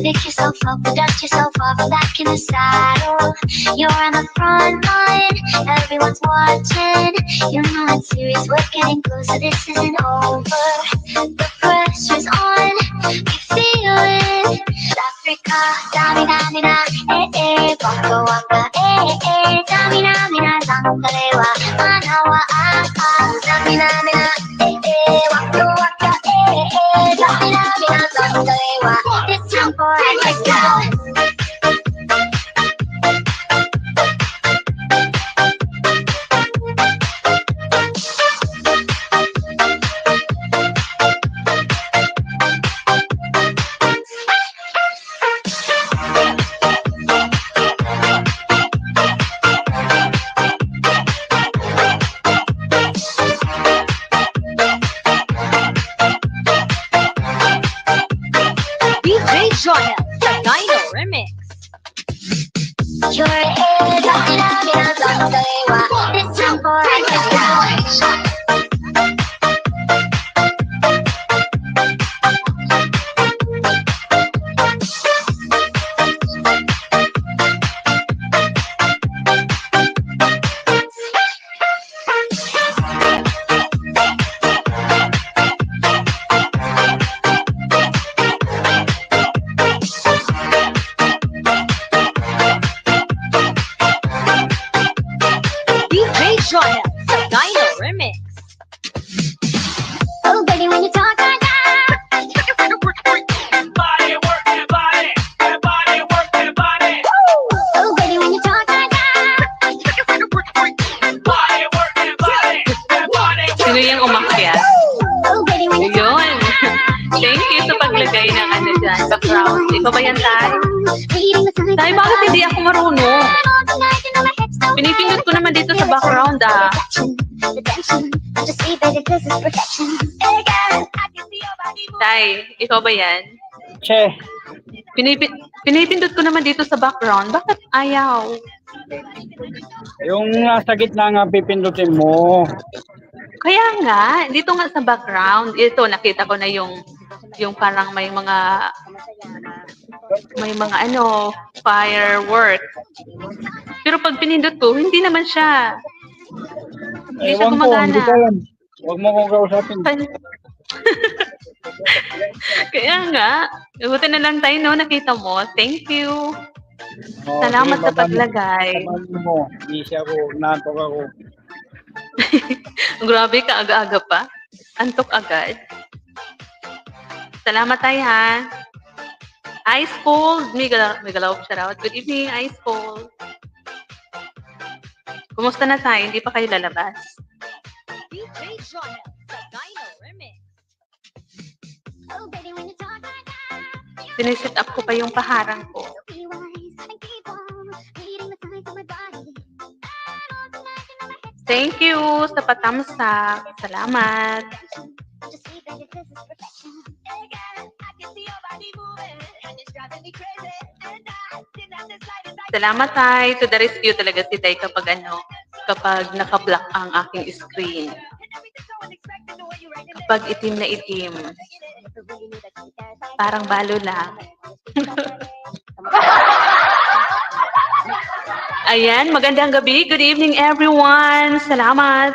Pick yourself up and dust yourself off and back in the saddle. You're on the front line, everyone's watching. You know it's serious, we're getting closer, this isn't over. The pressure's on, you feel it. Africa, damina, waka waka, damina, zangalewa, manawa, damina, waka waka, damina, zangalewa. It's time for Africa. Ikaw ba yan, Tay? Tay, bakit hindi ako marunong? Pinipindot ko naman dito sa background, ah. Tay, ikaw ba yan? Che. Pinipindot ko naman dito sa background. Bakit ayaw? Yung nasa gitna nga pipindutin mo. Kaya nga, dito nga sa background, ito nakita ko na yung parang may mga ano, firework. Pero pag pinindot ko, hindi naman siya. Hindi siya gumagana. Huwag mo kong kausapin. Kaya nga, buti na lang tayo, no? Nakita mo. Thank you. Salamat sa paglagay. Hindi siya ako, naantok ako. Grabe ka, aga-aga pa. Antok agad. Salamat tayo, ha? Ice Cold. Migalaw, shout out. Good evening, Ice Cold. Kumusta na tayo? Hindi pa kayo lalabas? Sinisit up ko pa yung paharang ko. Thank you sa patamsak. Salamat. Salamat, Tay. To the rescue talaga si Tay kapag naka-block ang aking screen. Kapag itim na itim. Parang balo lang. Ayan, magandang gabi. Good evening, everyone. Salamat.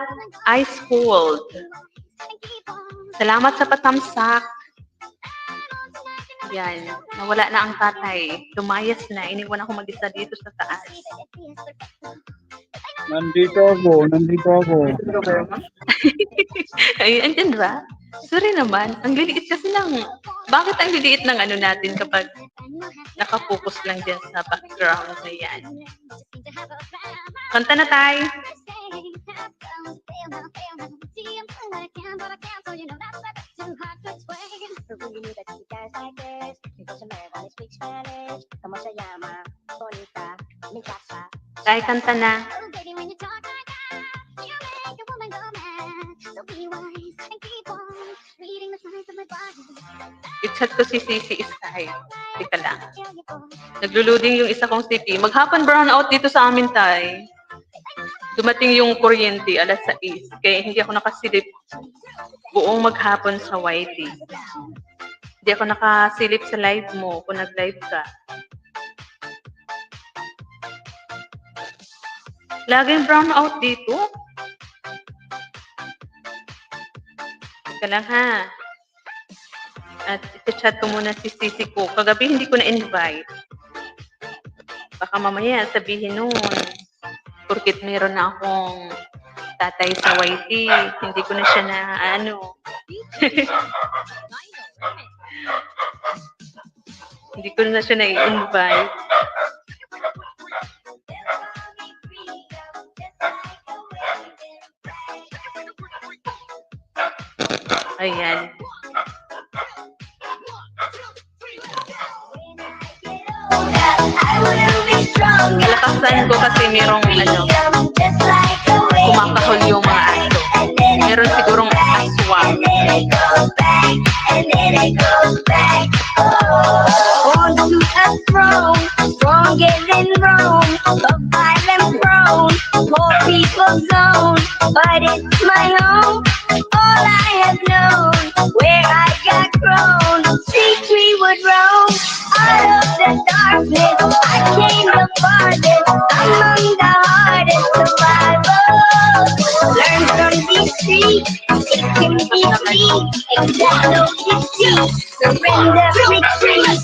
Ice Cold. Salamat sa patamsak. Yan, nawala na ang tatay. Lumayas na. Iniwan ako mag-isa dito sa taas. Nandito ako. Ay, andyan ba? Sorry naman. Ang liliit kasi lang. Bakit ang liliit ng ano natin kapag nakapokus lang dyan sa background na yan? Kanta na tayo. Tayo kanta na. I-chat ko si Sisi Sky. Teka lang. Naglo-loading yung isa kong CP. Maghapon brownout dito sa amin, Tay. Dumating yung kuryente, alas 6. Kaya hindi ako nakasilip buong maghapon sa YT. Hindi ako nakasilip sa live mo kung nag-live ka. Laging brown out dito. Teka lang ha. At i-chat ko muna si Sisi ko. Kagabi hindi ko na-invite. Baka mamaya sabihin nun, porkit meron na akong tatay sa YT, hindi ko na siya na ano. Hindi ko na siya na-invite. Ayan. Kalakasan ko kasi merong kumakahol yung mga aso. Meron sigurong aswang. Born to a throne, stronger than Rome, a violent throne, poor people's zone, but it's my home, all I have known, where I got grown, streets we would roam, out of the darkness, I came the farthest, among the hardest survivors, learn from these streets, it can be free, accept no defeat, surrender, retreat.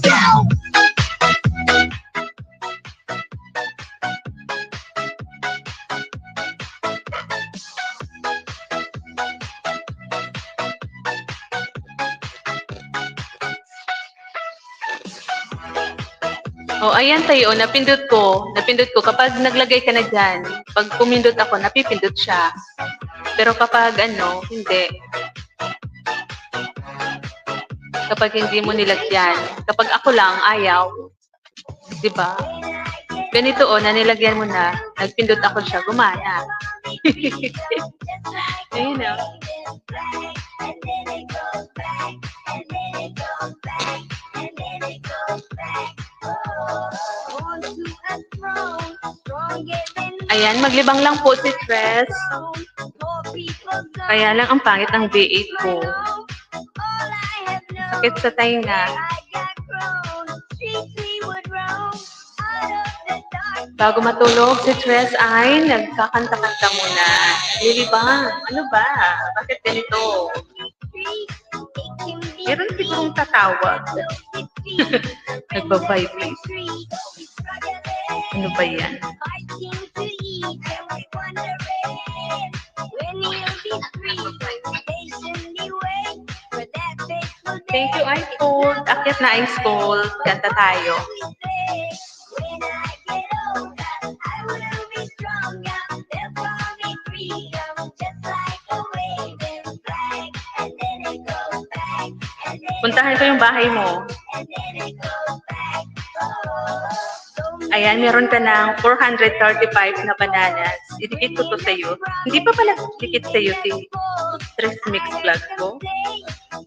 Oh, ayan tayo, napindot ko. Kapag naglagay ka na dyan, pag pumindot ako, napipindot siya. Pero kapag hindi. Kapag hindi mo nilagyan, kapag ako lang, ayaw. Diba? Ganito na nilagyan mo na, nagpindot ako siya, gumana. Ayun o. Ayan, maglibang lang po si Tres. Kaya lang ang pangit ng V8 ko. Sakit sa tainga. Bago matulog, si Tres ay nagkakanta-kanta muna. Lilibang, ano ba? Bakit ganito? Meron sigurong tatawag. Nagbabible. Ano ba yan? Thank you, Ice Cold. Akyat na Ice Cold. Kanta tayo. Puntahan ko yung bahay mo. Ayan, meron ka ng 435 na bananas. Idikit ko to sa'yo. Hindi pa pala dikit sa'yo si Tres Mix Vlog ko.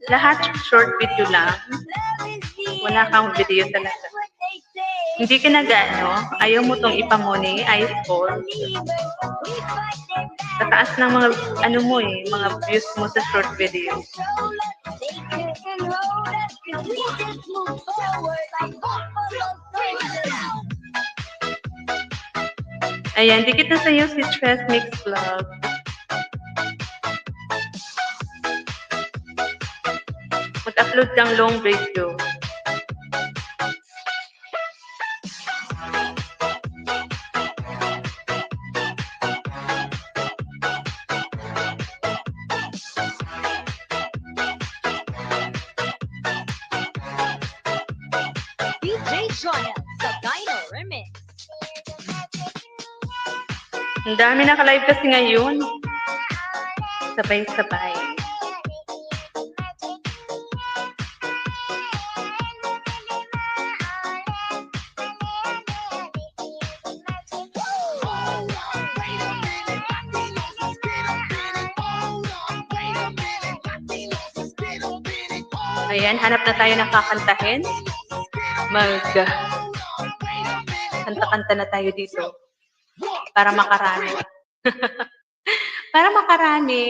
Lahat short video lang. Wala kang video talaga. Hindi ka ayaw mo tong ipamuni, ice ball. Sa taas ng mga, mga views mo sa short video. Ayan, dikit na sa'yo si Tres Mix Vlog. Mag-upload ng long video. DJ Joya sa Dino Remix. Ang dami naka-live kasi ngayon. Sabay-sabay. Ayan, hanap na tayo ng kakantahin. Kanta-kanta na tayo dito. Para makarami. Para makarami.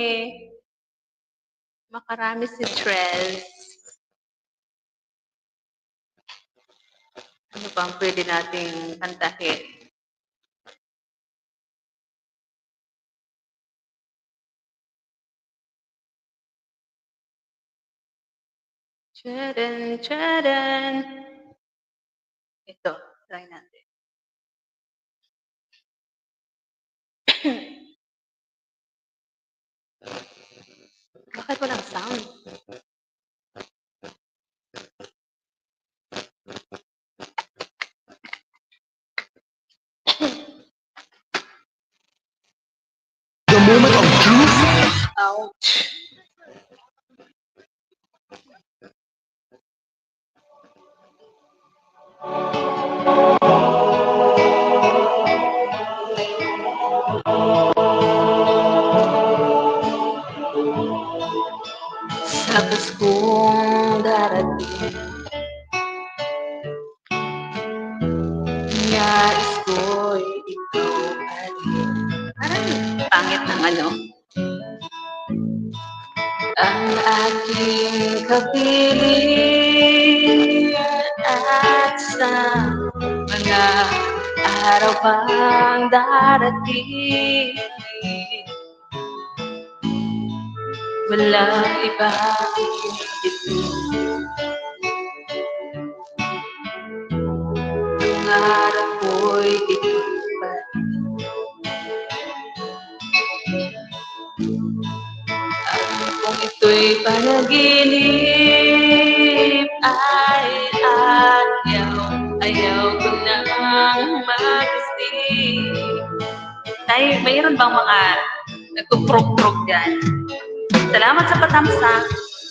Makarami si Trez. Ano pa ang pwede nating kantahin? Tcharan, tcharan. Ito, try natin. Bakit walang sound? The moment of truth. Ouch. Sa Paskong darating, nais ko'y ikaw pa rin. Parang pangit ng ano. Ang aking kapiling at sa mga araw pang darating, walang ibang ito. Pangarap ko'y ikaw pa rin. Kung ito'y panaginip ay ayaw ko nang magising. Mayroon bang mga nagkukrok-krok dyan? Salamat sa patamsak.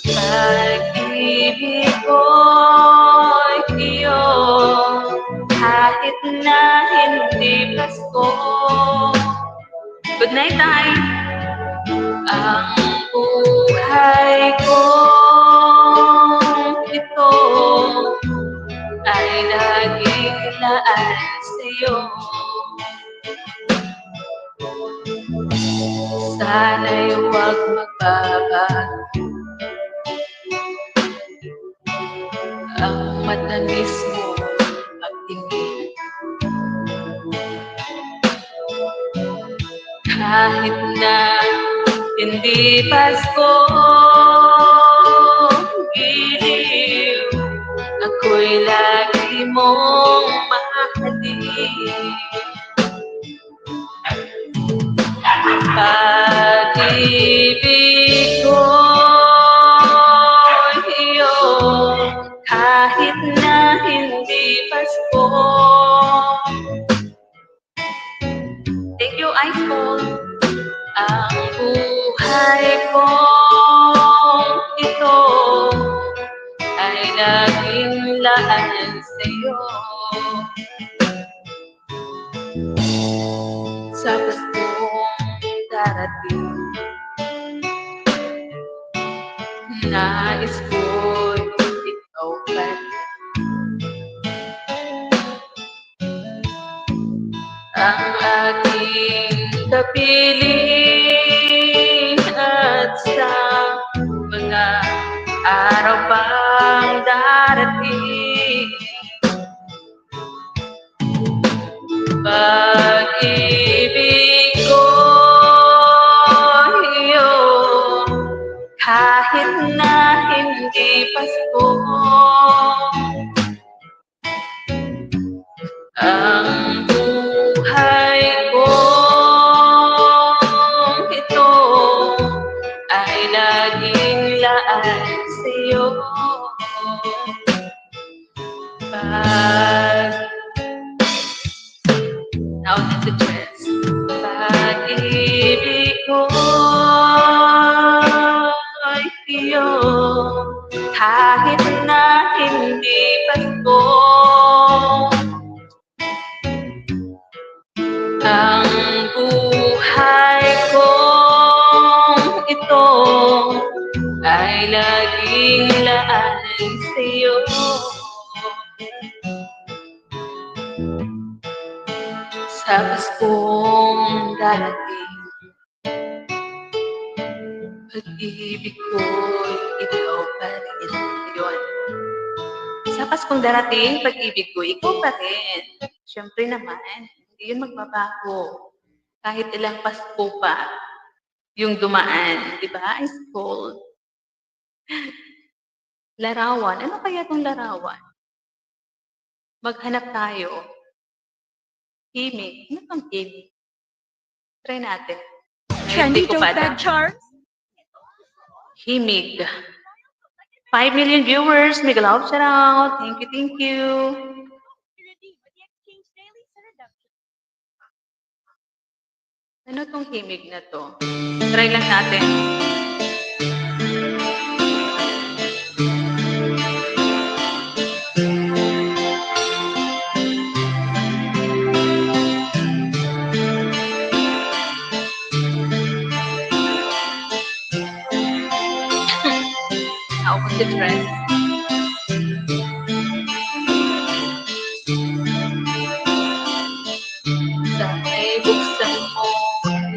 Pag-ibig ko'y iyo, kahit na hindi Pasko. Good night, Tay. Ang buhay ko ito ay laging laan sa'yo. Sana'y huwag magbabago ang matamis mo pagtingin. Kahit na hindi Pasko, giliw, ako'y lagi mong mahalin. Pag-ibig ko iyo, kahit na hindi Pasko. Thank you, Ice Cold. Ang buhay ko ito ay laging laan sa'yo. Sa Paskong darating, nais ko'y ikaw pa rin. Ang aking kapiling at sa mga araw pang darating, pag-ibig ko iyo, kahit na hindi Pasko. Ang buhay ko ito ay laging laan sa'yo. Now that's the chest. Pag-ibig ko ay iyo, kahit na hindi Pasko. Ang buhay ko ito ay laging laan sa'yo. Sa Paskong darating, pag-ibig ko'y ikaw pa rin. Yun. Sa Tapos kung darating pag-ibig ko, ikaw pa rin. Siyempre naman, hindi yun magbabago. Kahit ilang Pasko pa yung dumaan, di ba? Ice cold. Larawan. Ano kaya itong larawan? Maghanap tayo. Himig. Ano pang himig? Try natin. Trendy Hindi ko tote pa bag alam. charms. Himig. 5 million viewers. Mega love shout out. Thank you, thank you. Ano tong himig na to? Try lang natin. Naubos si Trent. Dahil buksan mo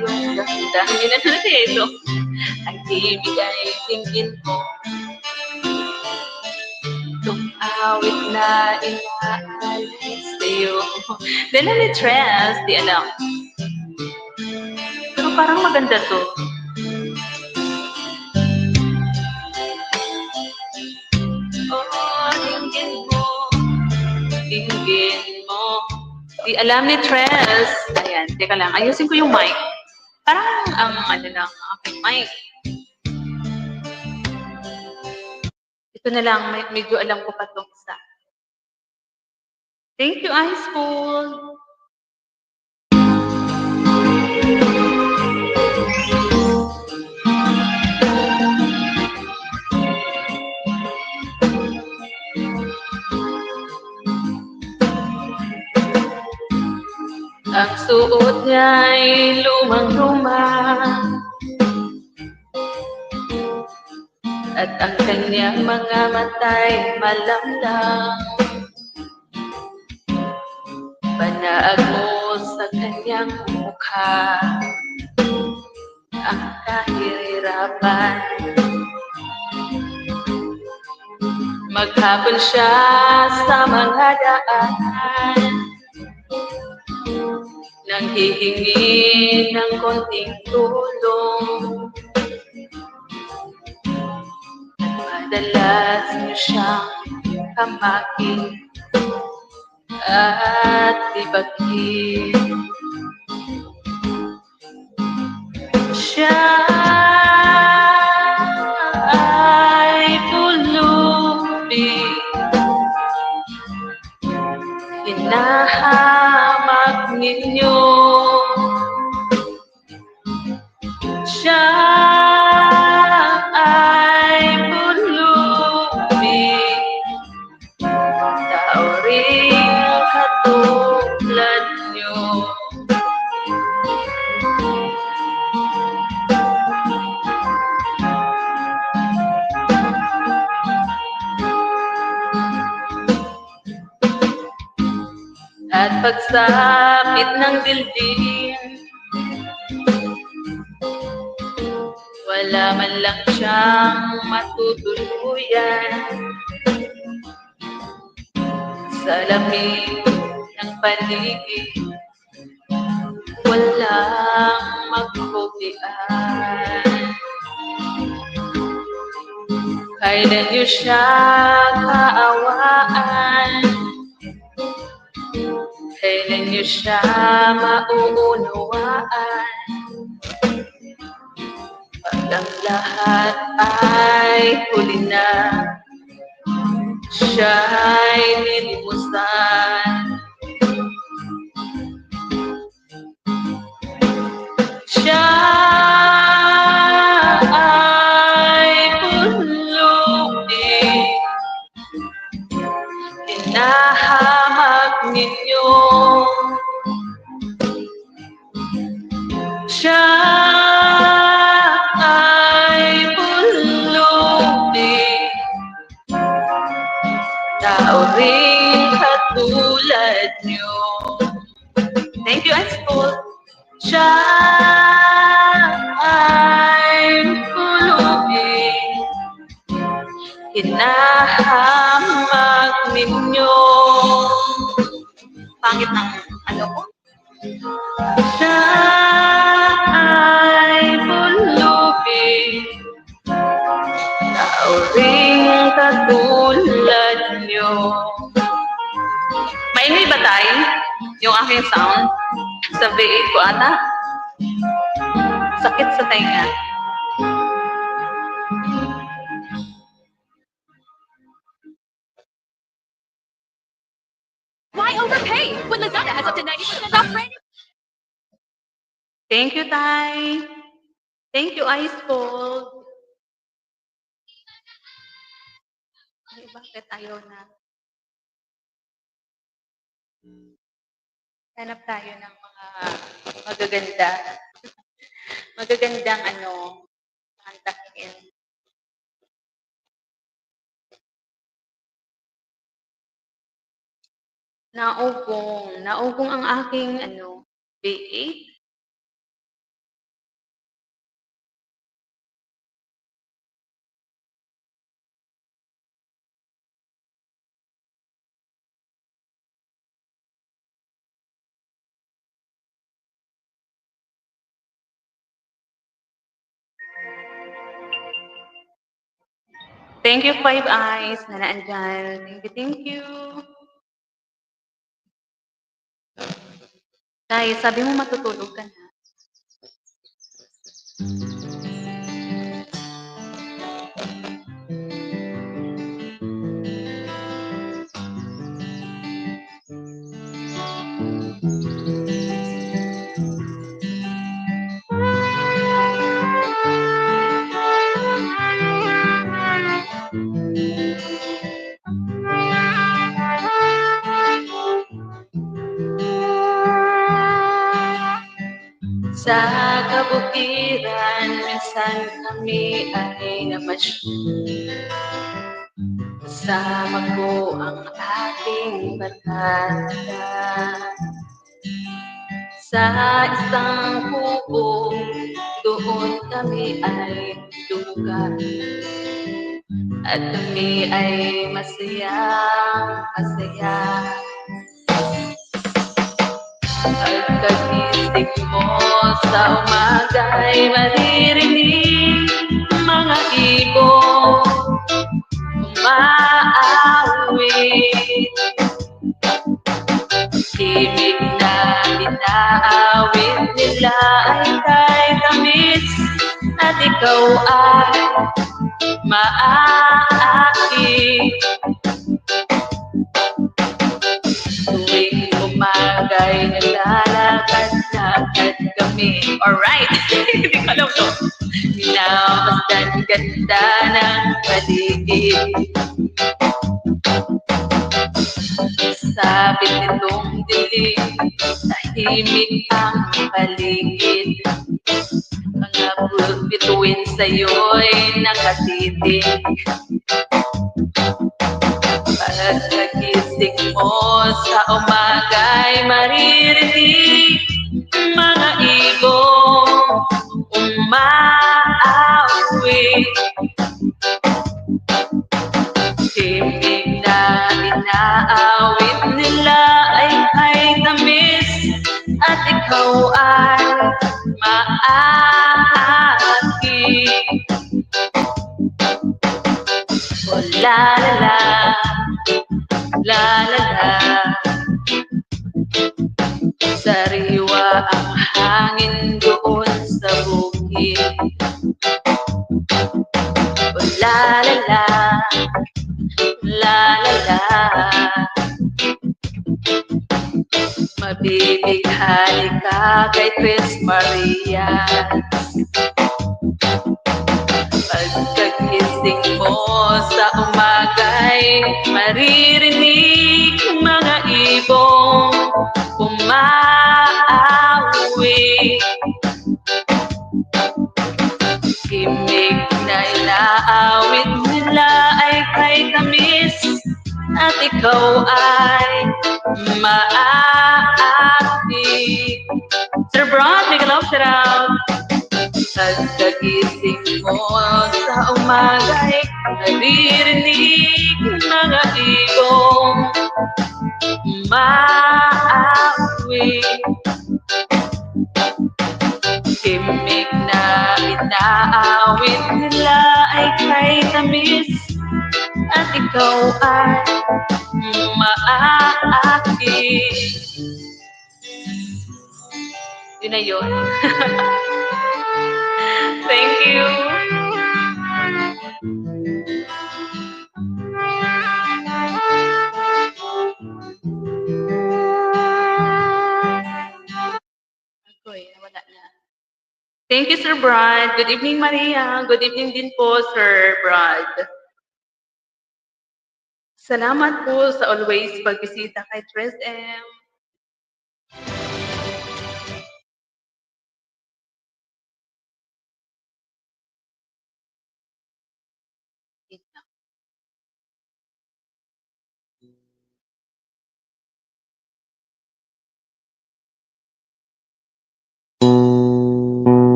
yung dahilan na nito. Ang himig ay tingin mo. Itong awit na inaalis sa'yo. Dala ni Trent, di alam. Pero parang maganda to. Oh, tingin mo. Tingin mo. Di alam ni Tres. Ayan, teka lang. Ayusin ko yung mic. Parang ang ano lang, aking mic. Ito na lang, medyo alam ko pa itong isa. Thank you, Ice School. Ang suot niya'y lumang-luma at ang kanyang mga mata'y malamlam. Panaag mo sa kanyang mukha ang kahirapan. Maghapon siya sa mga daan, nang hihingi ng konting tulong. At madalas niyo siyang kamakin at ibagin. Siya ay pulubi, hinahamak ninyo. Siya ay pulubi, tao rin katulad nyo. At pagsapit ng dildin, wala man lang siyang matutuluyan. Sa lamig ng paligid, walang magkukulian. Kailan niyo siya kaawaan? Kailan niyo siya mauunawaan? Pag ang lahat ay huli na, siya'y nilimusan. Siya ay pulubi, hinahamak ninyo. Siya ay pulubi, tao rin katulad nyo. Thank you, Ice School. Siya ay pulubi, hinahamak ninyo. inyo. Pangit ng ano ko. Siya ay bulubin, nauring katulad nyo. Maingay ba tayo? Yung aking sound? Sa V8 ko ata? Sakit sa tenga. Why overpay when Lazada has up to 90% off brand new? Thank you, Tay. Thank you, Ice Cold. Ay, bakit ayaw na? Hanap tayo ng mga magaganda. Magagandang kantahin. Naugong. Naugong ang aking V8. Thank you, Five Eyes, na naandyan. Thank you. Tay, sabi mo matutulog ka na. Sa kabukiran, minsan kami ay namasyon. Kasama ko ang aking barkada. Sa isang kubo, doon kami ay lugar. At kami ay masaya. Pagkagising mo sa umaga ay maririnig mga ibon umaawit. Himig na inaawit nila ay kay tamis at ikaw ay maaakit. Tuwing umaga'y naglalakad-lakad kami. Alright! Hindi ko alam to. Minamasdan ganda ng paligid. Sabit nitong dilim, tahimik ang paligid. Mga bituin sa'yo'y nakatitig. Pagkagising mo sa umaga'y maririnig mga ibon umaawit. Himig na inaawit nila ay kay tamis at ikaw ay maakit. Oh la la la, la la la. Sariwa ang hangin doon sa bukid. Oh la la la, la la la. Mabibighani ka kay Tres Marias. Pagkagising mo sa umaga'y maririnig mga ibon umaawit. Himig na inaawit nila ay kay tamis at ikaw ay maaakit. Sir Brad, make a love shout out. Pagkagising mo sa umaga'y naririnig mga igong maawi. Himig na inaawit nila ay kay tamis at ikaw ay maaakit. Yun na yun. Thank you. Agoy, nawala na. Thank you, Sir Brad. Good evening, Maria. Good evening din po, Sir Brad. Salamat po sa always pagbisita kay Tres M.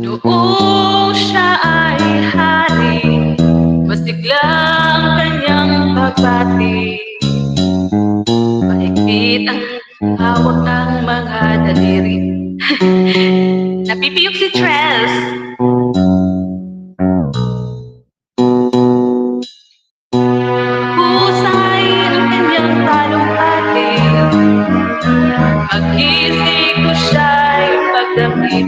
Noong siya ay hari, masigla ang kanyang pagbati. Mahigpit ang hawak ng mga daliri. Napipiyok si Tres. Husay ang kanyang talumpati. Magising ko siya'y pagdamit.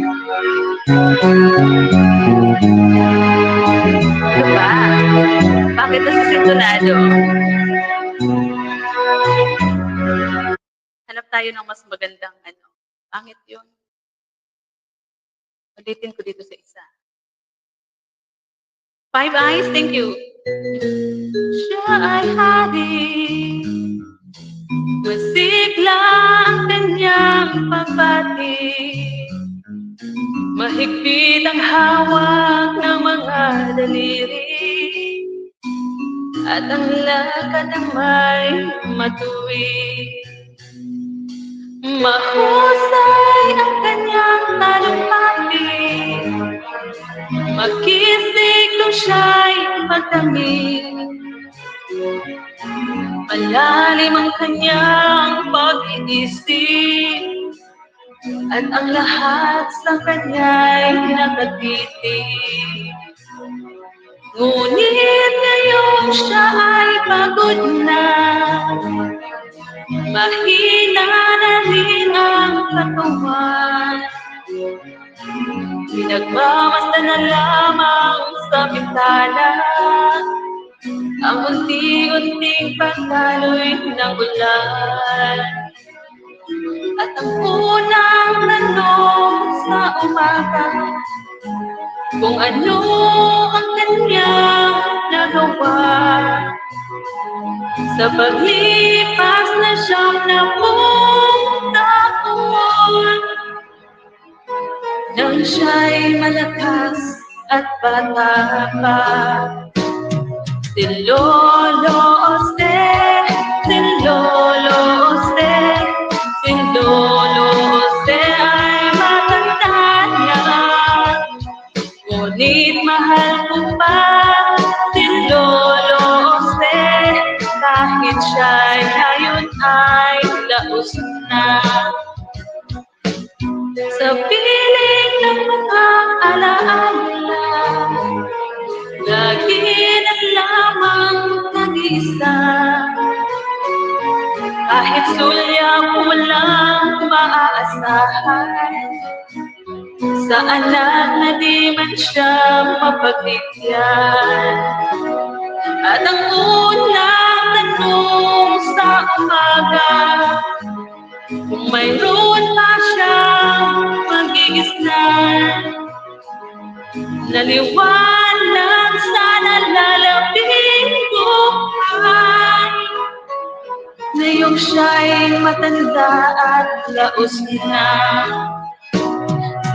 Diba? Bakit nasisintonado? Hanap tayo ng mas magandang ano. Pangit yun. Ulitin ko dito sa isa. Five Eyes, thank you. Siya ay hari. Masigla ang kanyang pagbati. Mahigpit ang hawak ng mga daliri. At ang lakad ng may matuwid. Mahusay ang kanyang talumpati. Makisig nung siya'y magdamit. Malalim ang kanyang pag-iisip. At ang lahat sa kanya'y nakatitig. Ngunit ngayon siya ay pagod na. Mahina na rin ang katawan. Pinagmamasta na lamang sa bintana ang unti-unting pagdaloy ng ulan. At ang unang tanong sa umaga, kung ano ang kanyang nagawa. Sa paglipas na siyang 10 taon, nang siya'y malakas at bata pa. Si Lolo Jose, si Lolo Jose, si Lolo Jose ay matanda niya. Ngunit mahal ko pa si Lolo Jose, kahit siya'y ngayon ay laos na. Sa piling ng mga alaala, lagi na lamang nag-isa. Kahit sulya mo lang maaasahan, sa anak na di man siya mapagtigyan. At ang unang tanong sa umaga, kung mayroon pa siyang magigisnan, naliwanag sana lalabing buhay. Ngayong siya'y matanda at laos na.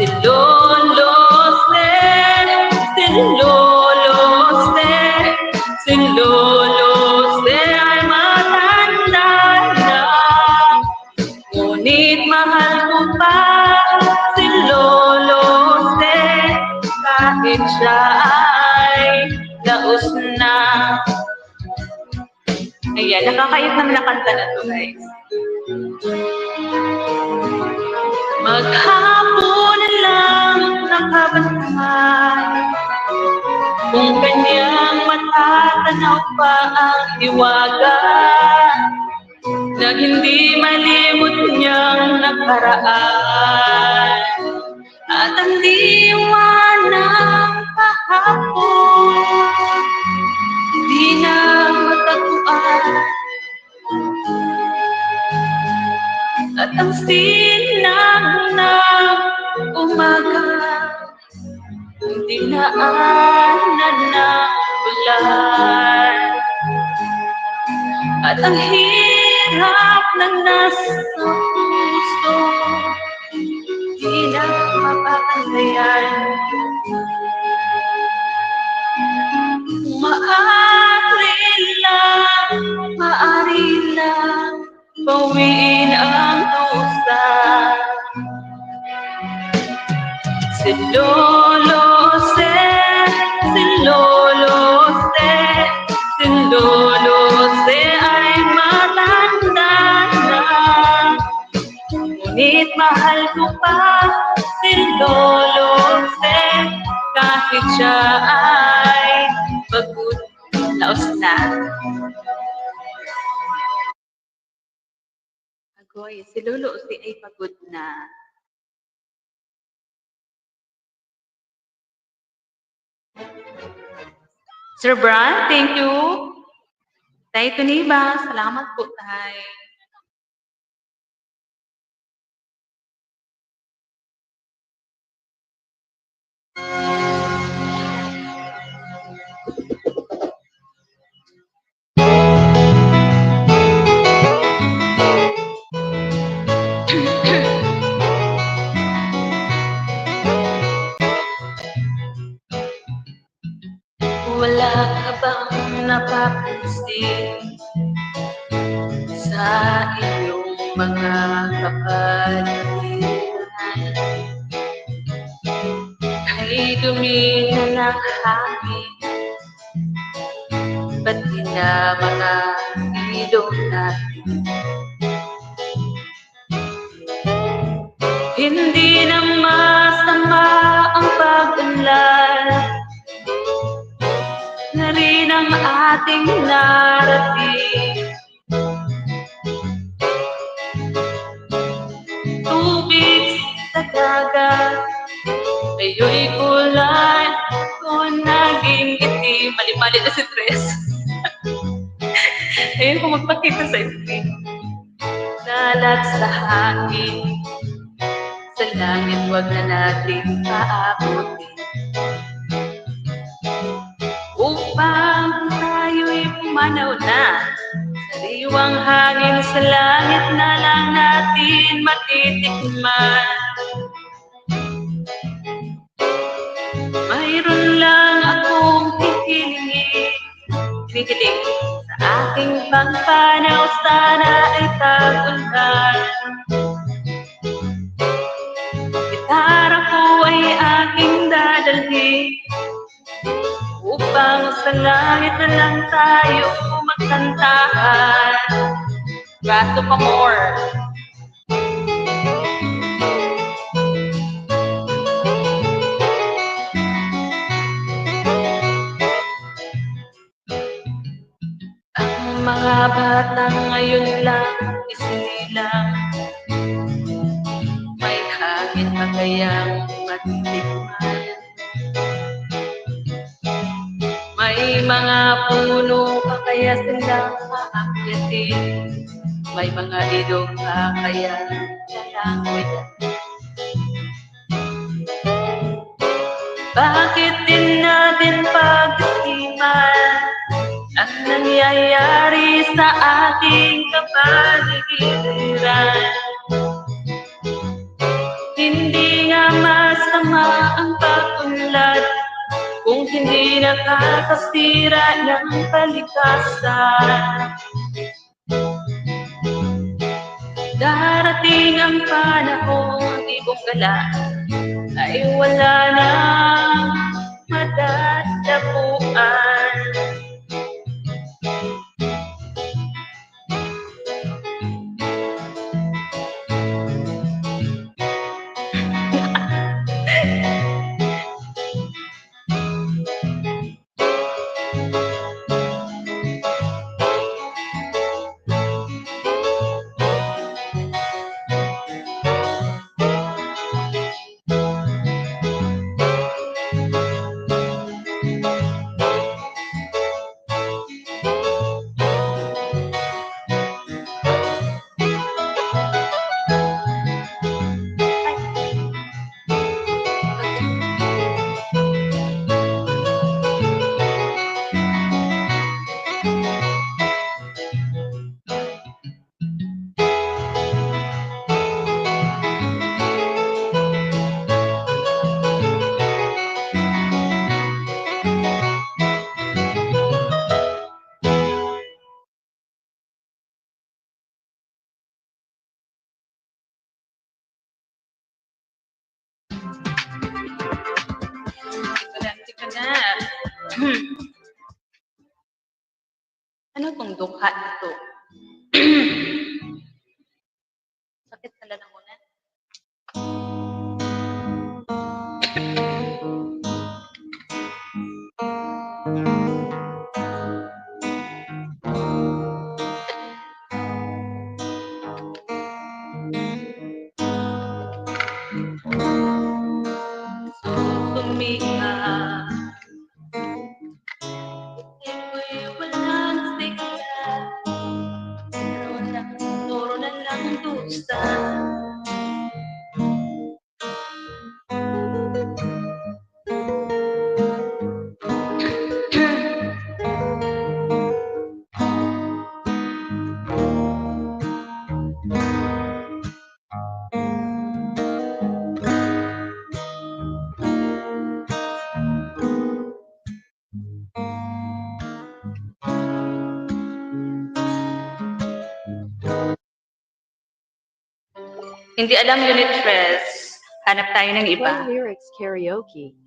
Si Lolo Jose, si Lolo Jose, si Lolo Jose ay matanda na. Ngunit mahal ko pa si Lolo Jose, ay daos na. Ayan, nakakayot naman na kanta na to, guys. Maghapon na lang nakabantay, kung kanyang matatanaw pa ang hiwaga, na hindi malimot niyang nakaraan, at ang diwa ng kahapon di na matagpuan, at ang sinang ng umaga hindi na ng ulan, at ang hirap ng nasa puso di na mapapantayan. Maaari lang bawiin ang dusa. Si Lolo Se, si Lolo Se, si Lolo Se ay matanda na, ngunit mahal ko pa si Lolo Se, kahit siya ay pagod laos na. Agoy, si Lolo Si ay pagod na. Sir Brand, thank you. Tay Tuniba, salamat po, Tay. Wala ka bang napapansin sa iyong mga kapaligiran? Ay dumi na ng hangin, pati na mga ilong natin. Hindi na masama ang pag-unlad na rin ang ating narating. Tubig sa dagat, ayo'y kulay ko naging itim. Mali-mali na si Tres. Ayun kung magpakita sa screen. Dalat sa hangin, sa langit wag na nating paabutin, upang tayo'y pumanaw na. Sariwang hangin sa langit na lang natin matitikman. Mayroon lang akong hinihiling sa aking pagpanaw, sana ay tagulan. Gitara ko ay aking dadalhin, upang sa langit na lang tayo magkantahan. Gasto pa more. Ang mga bata ngayon lang isinilang, may hangin pa kayang matitikman. May mga puno pa kaya silang aakyatin, may mga ilog pa kaya lalangoyan. Bakit din natin pag-isipan ang nangyayari sa ating kapaligiran? Hindi nga masama ang pag-unlad kung hindi nakakasira ng kalikasan. Darating ang panahon, ibong gala ay wala nang madadala. tagpuan. Hindi ka na. Ano tong dukha ito? Sakit sa lalamunan. Susumika. Ako'y walang sigla. Turo na lang dusa. Hindi alam unit stress. Hanap tayo ng iba. Play lyrics karaoke.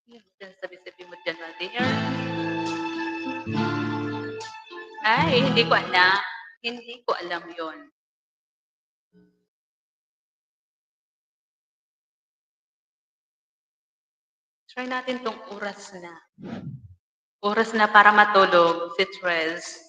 Diyan sabi-sabi mo dyan, my dear. Ay, hindi ko alam. Hindi ko alam yon. Try natin tong oras na. Oras na para matulog si Trez.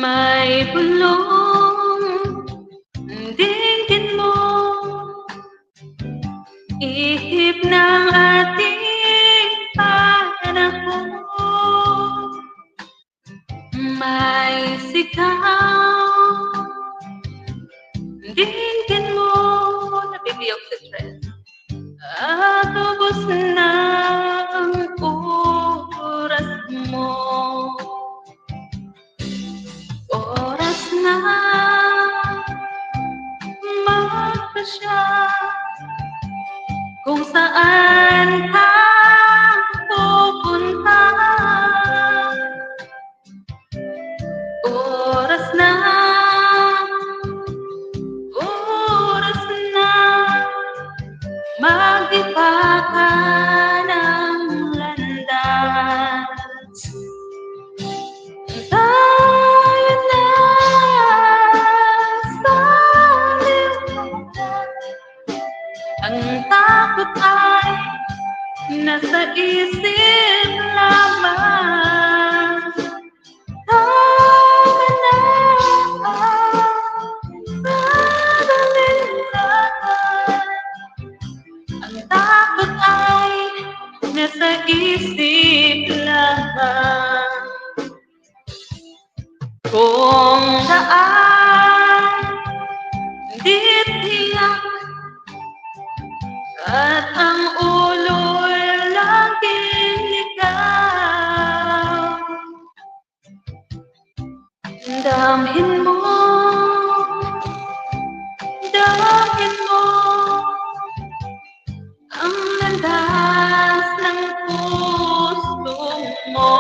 May bulong dinggin mo, ihip ng ating panahon. May sigaw dinggin mo, nabibiyok sa stress. At ubos na ang oras mo. Oras na magpasya kung saan ka pupunta. Oras na mag-iba ka ng landas. Tayo na sa limutan. Ang takot ay nasa isip lamang. Tayo na madalilan. Ang takot ay nasa isip lamang. Kung saan di tiyak at ang ulo'y laging ligaw. Damhin mo, damhin mo ang landas ng puso mo.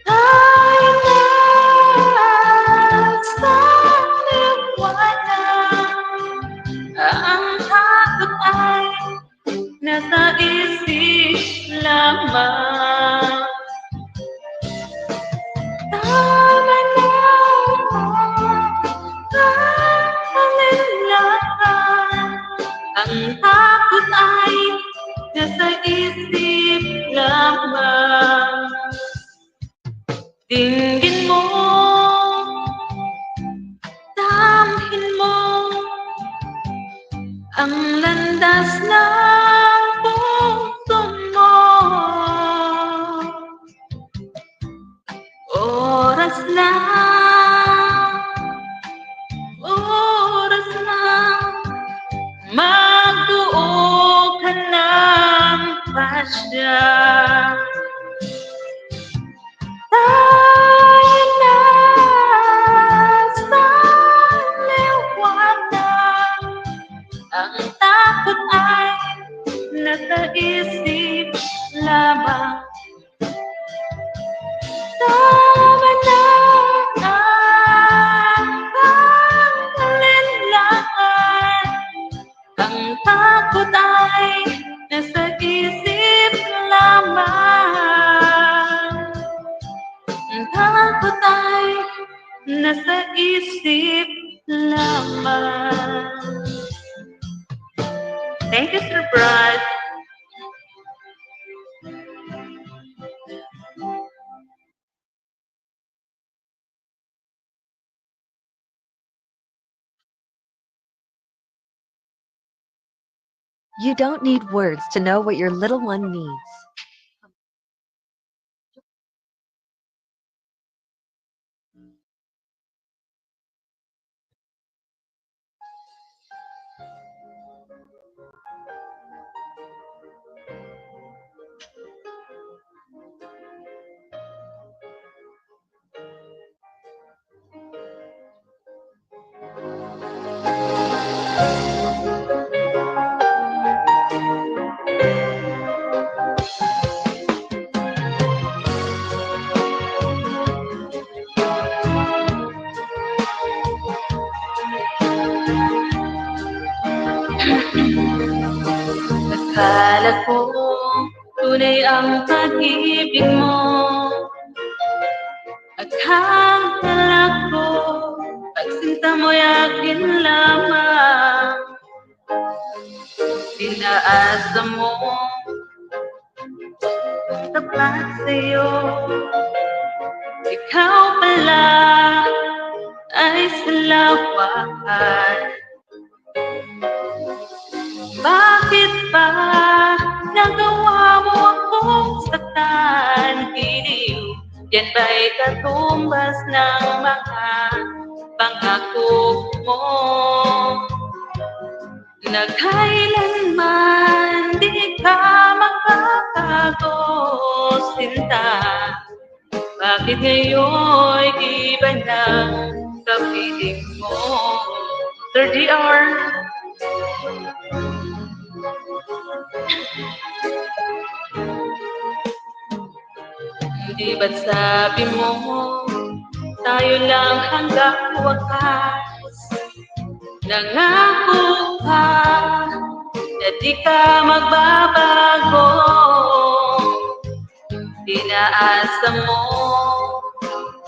Tayo na sa liwanag, ang takot ay nasa isip lamang. Tama na ang alinlangan, ang takot ay nasa isip lamang. Dinggin mo, damhin mo ang landas ng puso mo. Oras lang, magbuo ka ng pasya. Tayo na sa liwanag, ang takot ay nasa isip lamang. Tama na ang alinlangan, ang takot ay nasa isip lamang. Ang takot ay nasa isip lamang. Thank you, Sir Brad. You don't need words to know what your little one needs. Akala ko tunay ang pag-ibig mo. Akala ko pagsinta mo'y akin lamang. Pinaasa mo kung tapat sa'yo. Ikaw pala ay salawakan. Bakit ba nagawa mo akong saktan? Giliw, yan ba'y katumbas ng mga pangako mo? Na kailanman di ka makakago, sinta. Bakit ngayon'y iba na kapiling mo? Sir DR. Di ba't sabi mo tayo lang hanggang wakas? Nangako ka na di ka magbabago. Pinaasa mo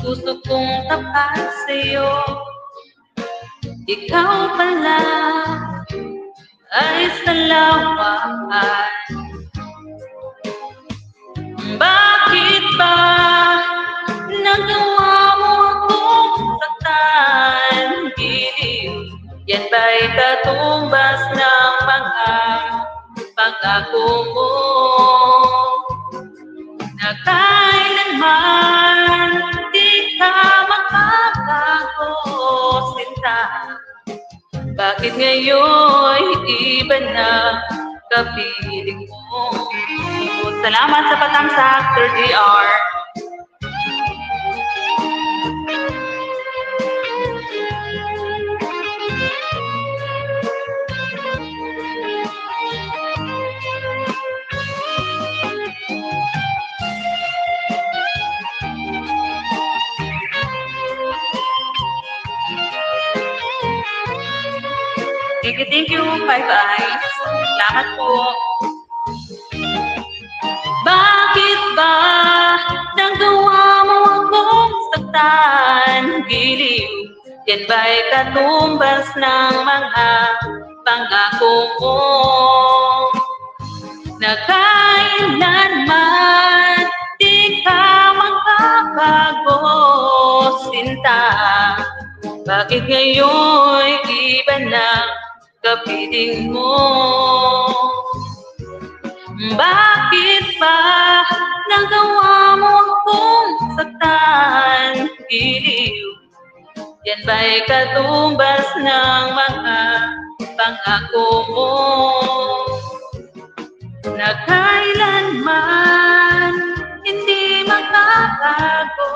puso kong tapat sa'yo. Ikaw pala ay salawakan. Bakit ba nagawa mo akong saktan? Giliw, yan ba'y katumbas ng mga pangako mo? Na kailanman di ka makakago, sinta. Bakit ngayon iba na kapiling mo? Salamat sa patamsak, Sir DR. Thank you, Five Eyes. Salamat po. Bakit ba nagawa mo akong saktan? Giliw, yan ba'y katumbas ng mga pangako mo? Na kailanman di ka magbabago, sinta. Bakit ngayon'y iba na kapiling mo? Bakit ba nagawa mo akong saktan? Giliw, yan ba'y katumbas ng mga pangako mo? Na kailanman hindi magbabago,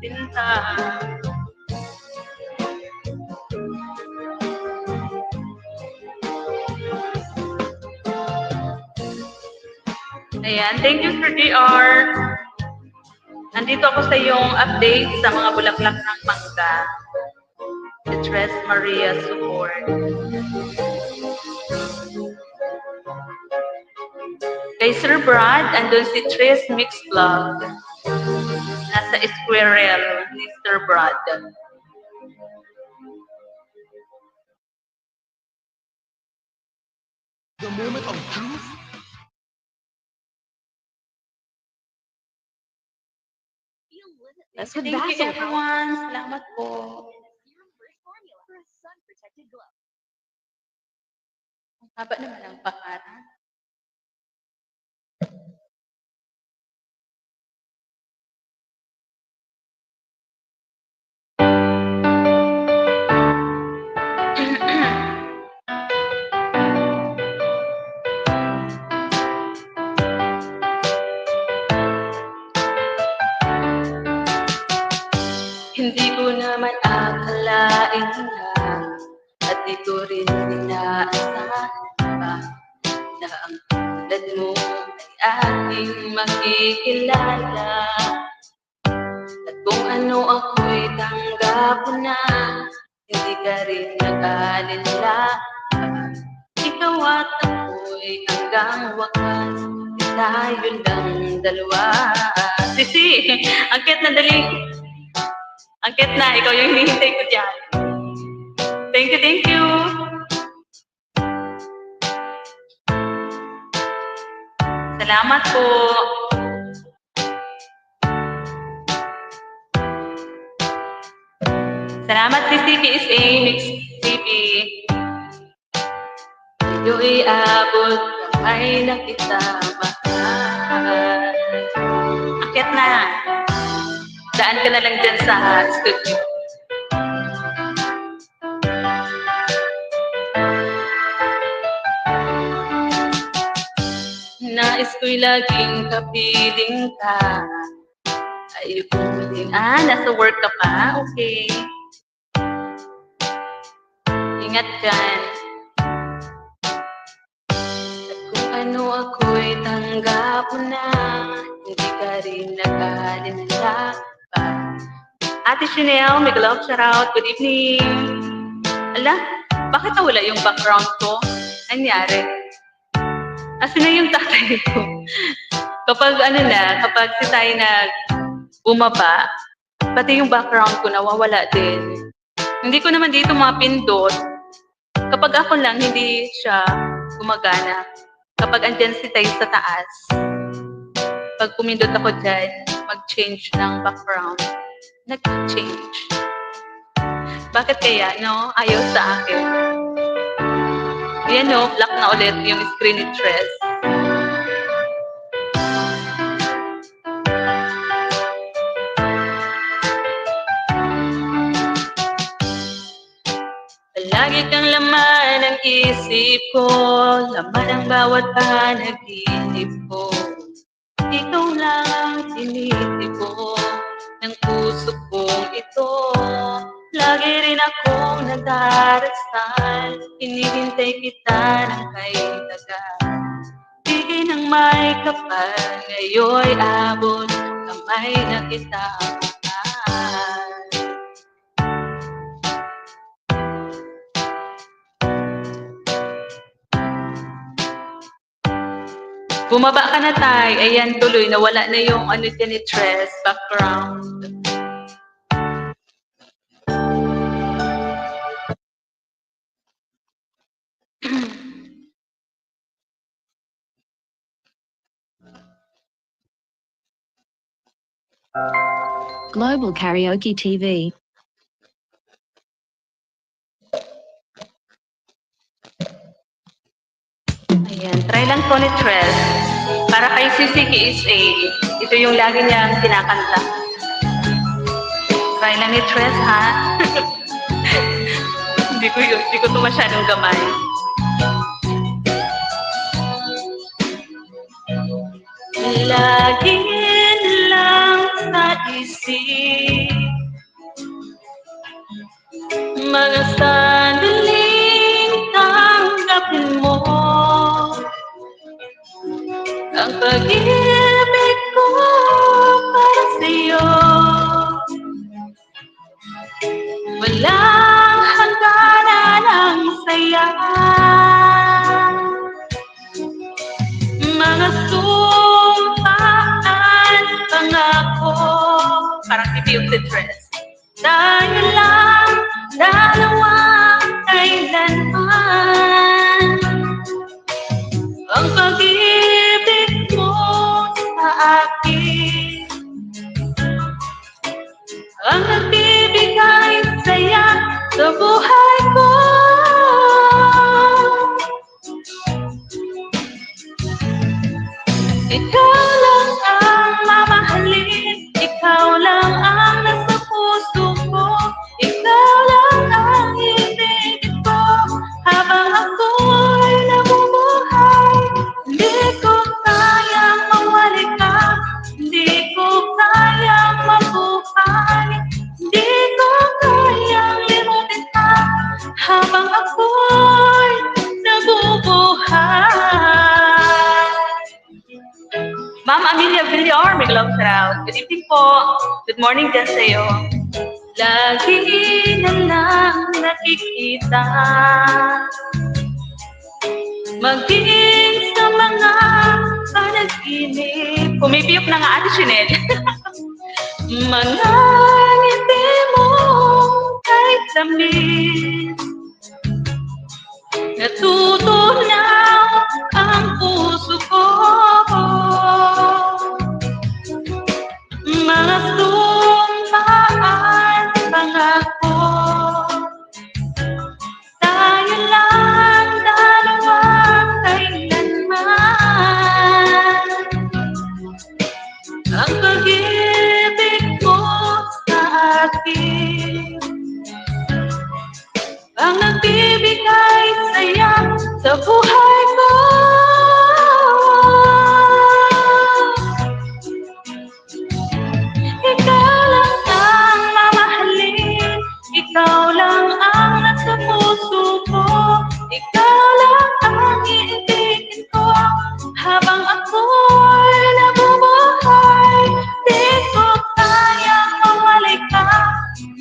sinta. Ayan, thank you Sir JR. Nandito ako sa iyong update sa mga bulaklak ng mangga. Si Tres Maria Support. Kay Sir Brad, andun si Tres Mix Vlog. Nasa Squirrel ni Sir Brad. The moment of truth. That's Thank with you Vaseline. everyone. Salamat po. Formula for a sun-protected glow. Ang haba naman ang pangalan. Hindi ko naman akalain na at di ko rin inaasahan pa na ang tulad mo ay aking makikilala. At kung ano ako'y tanggap ko na, hindi ka rin nag-alala. Ikaw at ako'y hanggang wakas, di tayo lang dalawa. Sisi, angkit na dali. Angkit na, ikaw yung hinihintay ko dyan. Thank you, thank you. Salamat po. Salamat si CPSA, Mix CP. Sa'yo'y abot kamay na kita mahal. Angkit na. Daan ka na lang dyan sa studio. Nais ko'y laging kapiling ka. Ayoko muling, nasa work ka pa? Okay. Ingat dyan. At kung ano ako'y tanggap mo na, hindi ka rin nag-alala pa. Ate Chanel, may love shout out. Good evening. Ala, bakit nawala yung background ko? Anyari? Asan na yung tatay ko? Kapag kapag si tayo bumaba, pati yung background ko nawawala din. Hindi ko naman dito mapindot. Kapag ako lang, hindi siya gumagana. Kapag andyan si tayo sa taas, pag pumindot ako dyan, mag-change ng background. Nag-change. Bakit kaya, no? Ayaw sa akin. Yan, no? Black na ulit yung screen ni Tres. Palagi kang laman ng isip ko, laman ang bawat panaginip ko. Ikaw lang tinitibo ng puso kong ito. Lagi rin akong nagdarasal, hinihintay kita ng kay tagal. Bigay ng may kapal, ngayon'y abot kamay na kita mahal. Bumaba ka na, Tay. Ayan, tuloy. Nawala na yung ano dyan ni Tres, background. Global Karaoke TV. Ayan, try lang to ni Tres. Para kay Sisi KSA, ito yung lagi niyang kinakanta. Try lang ni Tres, ha? Hindi ko to masyadong gamay. Lagi lang sa isip mga sandaling tanggapin mo ang pag-ibig ko para sa'yo. Walang hangganan ang saya. Mga sumpaan, pangako, parang titiyog si Tres. Tayo lang, dalawang kailanman. Ang pag-ibig mo sa akin, ang nagbibigay saya sa buhay ko. Ikaw lang ang mamahalin, ikaw lang ang nasa puso ko, ikaw lang ang ibigin ko, habang ako'y nabubuhay. Hindi ko kayang mawali ka, hindi ko kayang mabuhay, hindi ko kayang limutin ka, habang ako'y nabubuhay. Ma'am Amelia Villar, may glove shout. Good evening po. Good morning din sa'yo. Lagi na lang nakikita, maging sa mga panaginip. Pumipiyok na nga Ate Chanel. Mga ngiti mo kahit tamis, natutunaw ang puso ko. Mga sumpaan, pangako, tayo lang dalawang kailanman. Ang pag-ibig mo sa akin, ang nagbibigay saya sa buhay ko. Ikaw lang ang mamahalin, ikaw lang ang nasa puso ko, ikaw lang ang iibigin ko, habang ako'y nabubuhay. Di ko kayang mawali ka,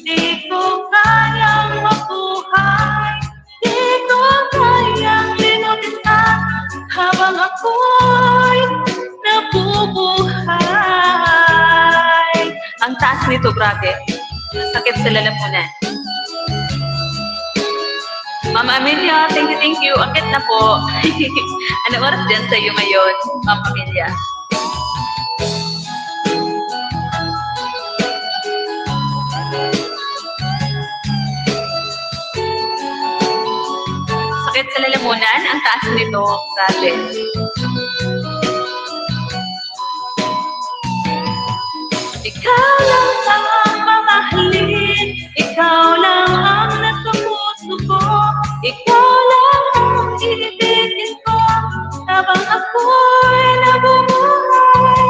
di ko kayang mabuhay, di ko kayang limutin ka, habang ako'y nabubuhay. Ang taas nito, grabe. Sakit sa lalamunan. Mama Amelia, thank you. Akit na po. Ano oras dyan sa'yo ngayon, Mama Amelia? Sakit sa lalamunan, ang taas nito, grabe. Ikaw lang ang mamahalin, ikaw lang ang nasa puso ko, ikaw lang ang iibigin ko, habang ako'y nabubuhay.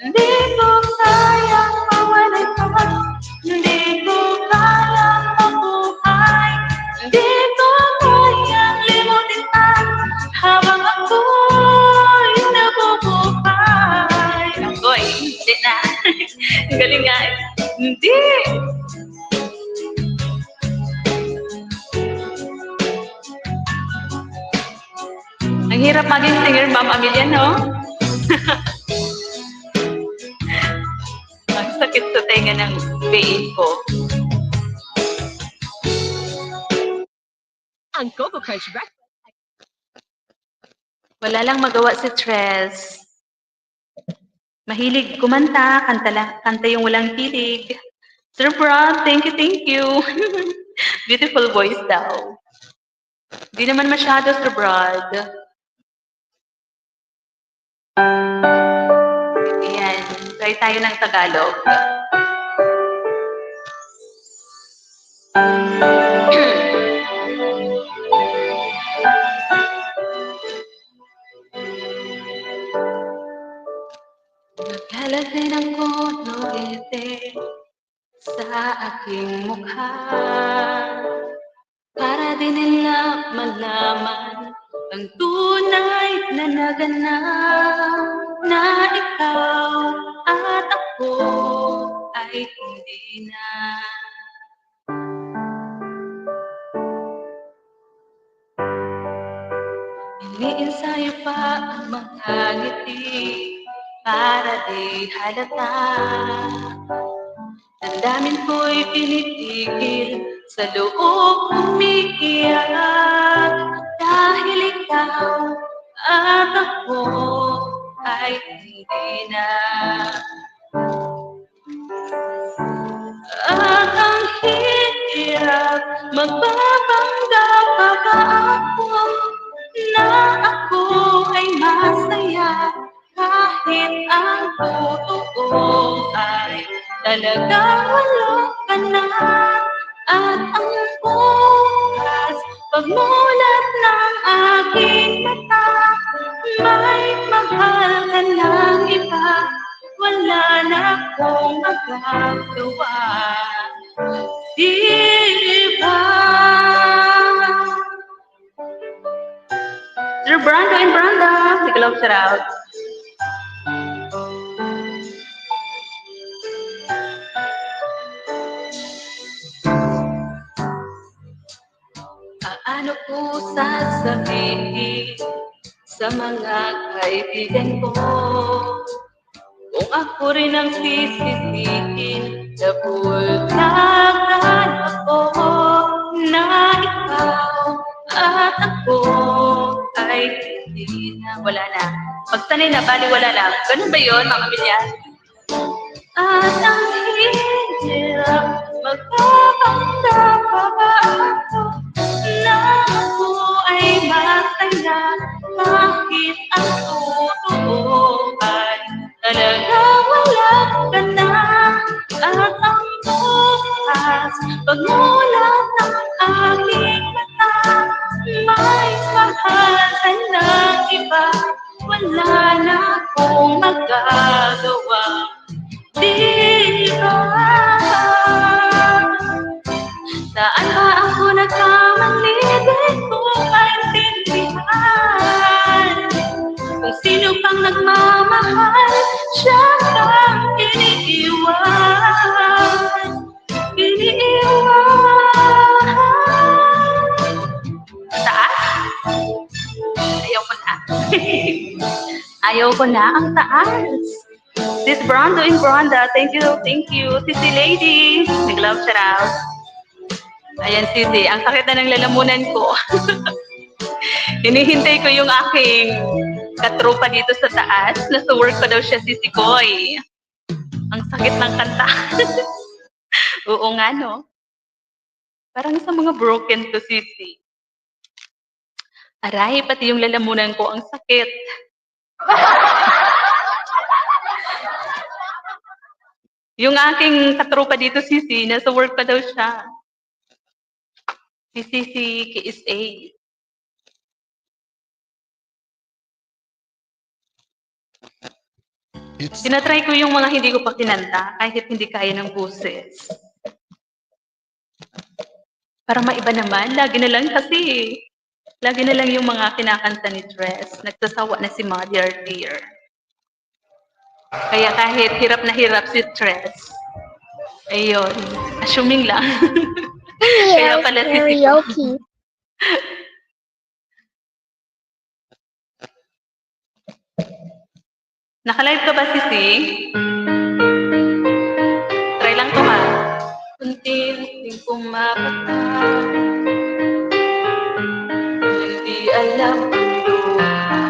Hindi ko kayang mawala ka, hindi ko kayang mabuhay, hindi ko kayang limutin ka, habang ako'y nabubuhay. Ako'y hindi na. Ang galing nga. Hindi. Ang hirap maging singer, Ma'am Amelia, no? Ang sakit sa tenga ng vein ko. Ang Coco Crunch breakfast. Wala lang magawa si Tres. Mahilig kumanta, kanta yung walang hilig. Sir Brad, thank you. Beautiful voice daw. Di naman masyado, Sir Brad. Ayan, try tayo ng Tagalog. Naglalagay ng kolorete sa aking mukha para di nila malaman ang tunay na naganap na ikaw at ako ay hindi na. Iniensayo pa ang mga ngiti para di halata. Damdamin ko'y pinitigil sa loob umiiyak dahil ikaw at ako ay hindi na. At ang hirap, magpapanggap pa ba ako na ako ay masaya kahit ang totoo ay talagang wala ka na. At ang oras, pagmulat ng aking mata, may mahal ka ng iba, wala na akong magagawa. Diba? Sir Brando and Branda, take a love shout out. Paano ko sasabihin sa mga kaibigan ko kung ako rin ang sisisihin na bultagan ako na ikaw at ako ay hindi na. Wala na. Pagsanay na, bali wala na. Ganun ba yun, mga kamilya? At ang hirap, magpapanggap pa ba ako na ako ay masaya kahit ang totoo ay talaga wala ka na. At ang bukas, pagmulat ng aking mata, may mahal ka ng iba, wala na akong magagawa. Diba? Saan ba ako nagkamali? Di ko maintindihan. Kung sino pang nagmamahal, siya ang iniiwan. Taas? Ayaw ko na. Ayaw ko na ang taas. This Brando and Branda, thank you. Sisi Lady, nag-love shout out. Ayan, Sisi, ang sakit na ng lalamunan ko. Hinihintay ko yung aking katrupa dito sa taas. Nasa work pa daw siya, Sisi Koy. Ang sakit ng kanta. Oo nga, no? Parang sa mga broken to, Sisi. Aray, pati yung lalamunan ko, ang sakit. Yung aking katrupa dito, Sisi, nasa work pa daw siya. Si Sisi KSA. Tinatry ko yung mga hindi ko pa kinanta, kahit hindi kaya ng boses. Para maiba naman, lagi na lang yung mga kinakanta ni Tres. Nagsasawa na si Mother Dear. Kaya kahit hirap na hirap si Tres, ayun, assuming lang. Kaya pala si karaoke. Naka-live ka ba, Sisi? Try lang to, ha? Unti-unting pumapataw, hindi alam ang luha.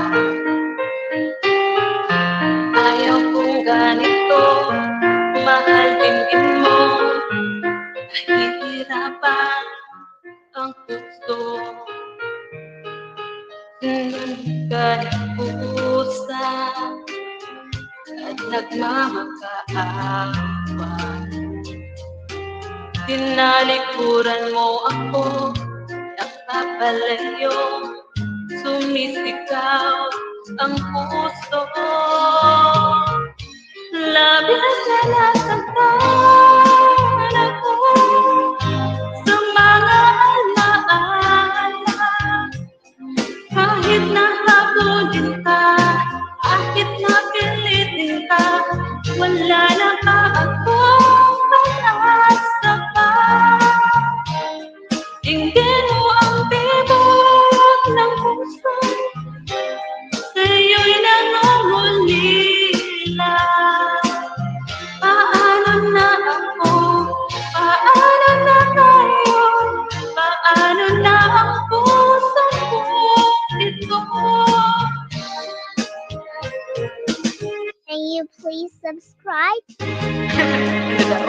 Ayaw kong ganito, mahal din mo. Nahihirapan ang puso. Kahit pusa at nagmamakaawa. Tinalikuran mo ako, nakapalayo, sumisigaw ang puso. Labis na nasaktan ako sa mga alaala. Kahit nahabulin ka, kahit napilitin ka, wala na ba akong pag-asa pa? Tingin mo ang tibok ng puso, sa'yo'y nangungulila. Paano na ako? Paano na tayo? Paano na ang puso ko ito? Can you please subscribe? Ano daw?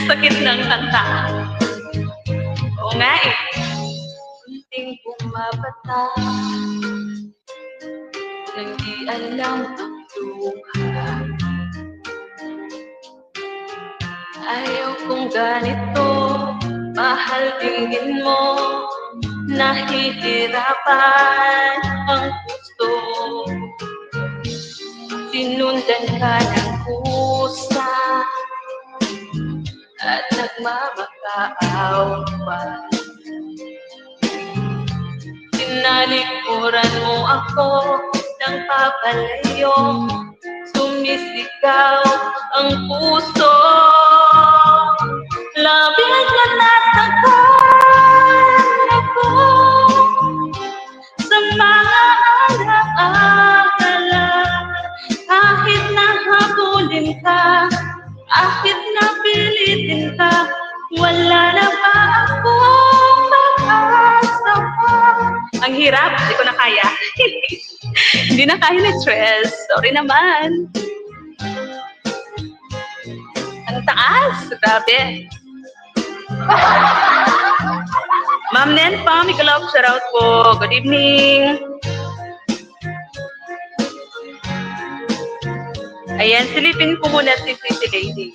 Sakit ng kanta. Oo nga eh. Kunting bumabata, nang di alam ang luha. Ayaw kong ganito, mahal tingin mo. Nahihirapan ang puso. Sinundan ka ng pusa at nagmamakaawa. Tinalikuran mo ako ng papalayo, sumisigaw ang puso. Labis na nasaktan ako sa mga alaala. Kahit nahabulin ka, kahit napilitin ka, wala na ba akong pag-asa pa? Ang hirap, hindi ko na kaya. Hindi na kaya na stress. Sorry naman. Ang taas, grabe. Ma'am Nen pa, may kalab, shoutout po. Good evening. Ayan, silipin ko muna si Lady.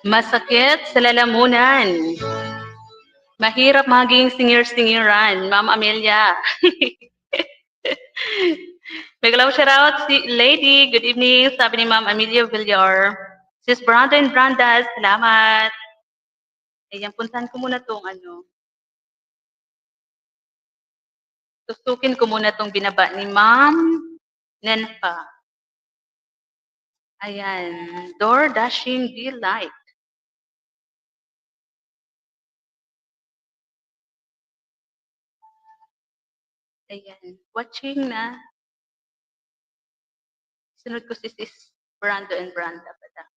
Masakit sa lalamunan. Mahirap maging singer-singeran, Ma'am Amelia. Biglaw shoutout si Lady. Good evening, sabi ni Ma'am Amelia Villar. Sis Branda and Branda, salamat. Ayan, puntahan ko muna tong ano. Tustukin ko muna tong binaba ni Ma'am Nenpa. Ayan, Door Dashing Delight. Ayan, watching na. Sunod ko si Sis Brando and Branda pala.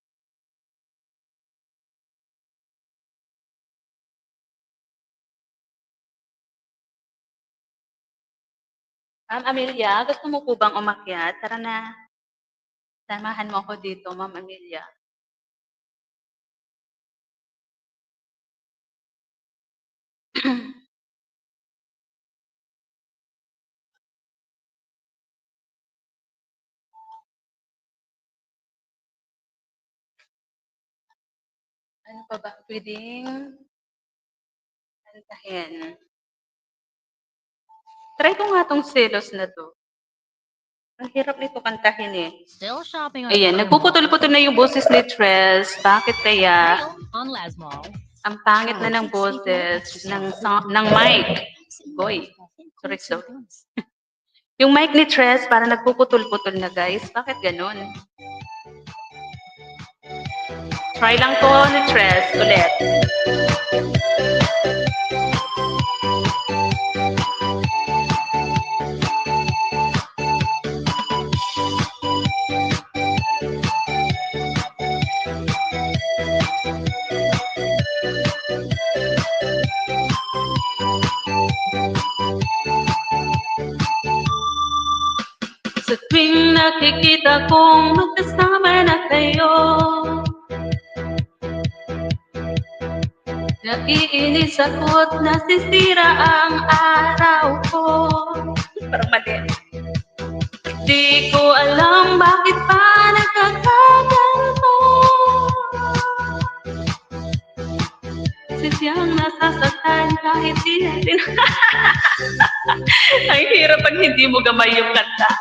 Ma'am Amelia, gusto mo po bang umakyat? Tara na. Samahan mo ako dito, Ma'am Amelia. Ano pa ba pwedeng kantahin? Try ko nga 'tong Selos na 'to. Ang hirap nito kantahin, eh. Still shopping on Ayan, nagpuputol-putol na yung boses ni Tres. Bakit kaya? on Lasmall. Ang pangit na ng boses ng mic. Boy, sorry. Yung mic ni Tres parang nagpuputol-putol na, guys. Bakit gano'n? Try lang to ni Tres ulit. Sa tuwing nakikita kong magkasama na kayo, naiinis ako't nasisira ang araw ko. Parang mali. Di ko alam bakit pa nagkakaganto. Sadyang nasasaktan kahit di natin. Ang hirap pag hindi mo gamay yung kanta.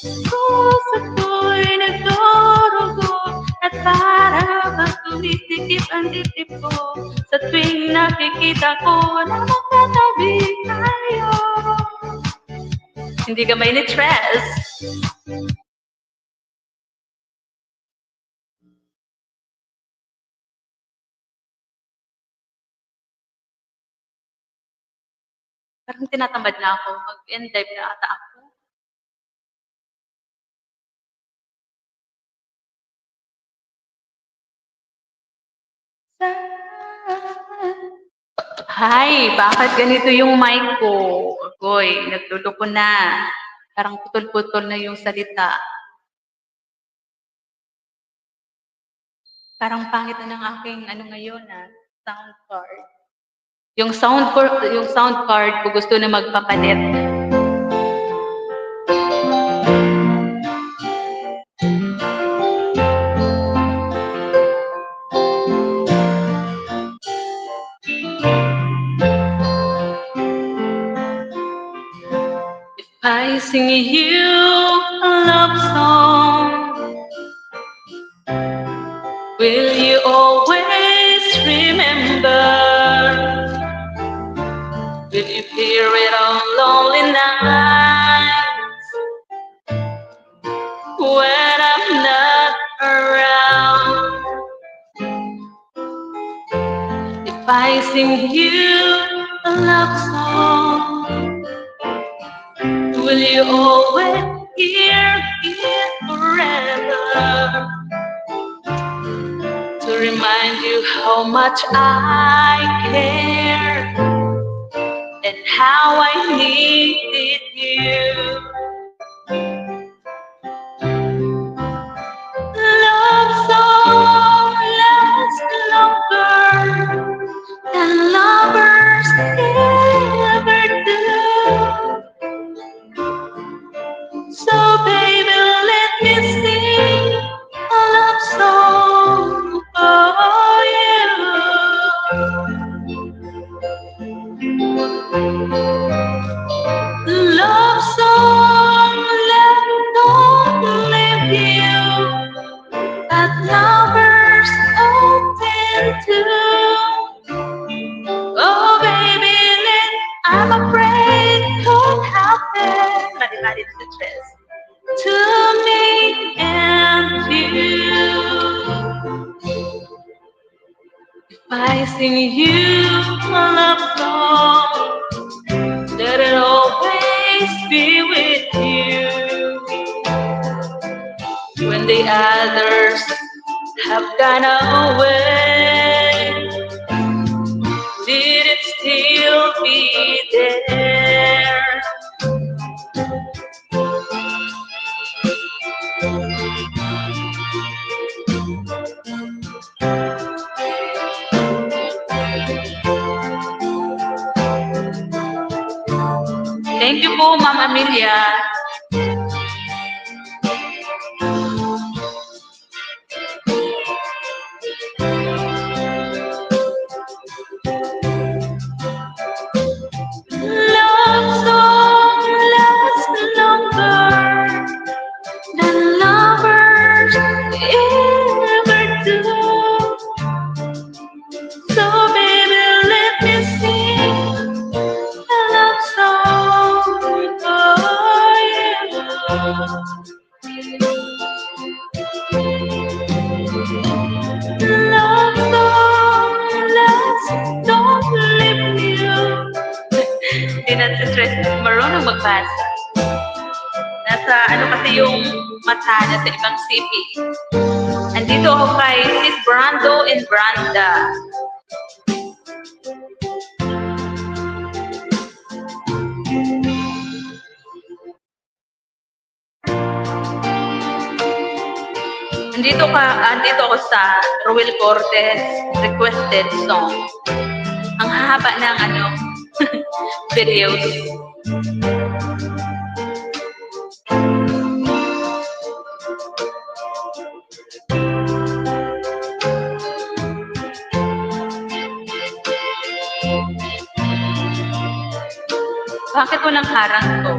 Puso ko'y nagdurugo at para bang tumitikip ang dibdib ko sa tuwing nakikita ko na magkatabi tayo. Hindi gamay ni Tres. Parang tinatamad na ako. Mag-end live na ata ako. Hi, bakit ganito yung mic ko? Goy, nagtuloko na. Parang putol-putol na yung salita. Parang pangit na ng aking ngayon sound card. Yung sound card ko gusto na magpapalit. If I sing you a love song, will you always remember? Will you hear it on lonely nights when I'm not around? If I sing you a love song, will you always hear it forever? To remind you how much I care and how I needed you. Love song lasts longer than lovers ever do. So baby, let me sing a love song for you. Love song that don't leave you, but lovers often do. Oh baby, I'm afraid it could happen. To me and you. If I sing you a love song, let it always be with you. When the others have gone away, did it still be there? Thank you po, Ma'am Amelia. Love song lasts longer than lovers ever do. So baby, let me sing a love song for you. Love song lasts, don't leave you. Hindi na stress, marunong magbasa. Nasa ano kasi yung mata niya sa ibang sipi. Andito ako kay Sis Brando and Branda. Andito ako sa Ruel Cortez requested song. Ang haba ng videos. Bakit walang harang to?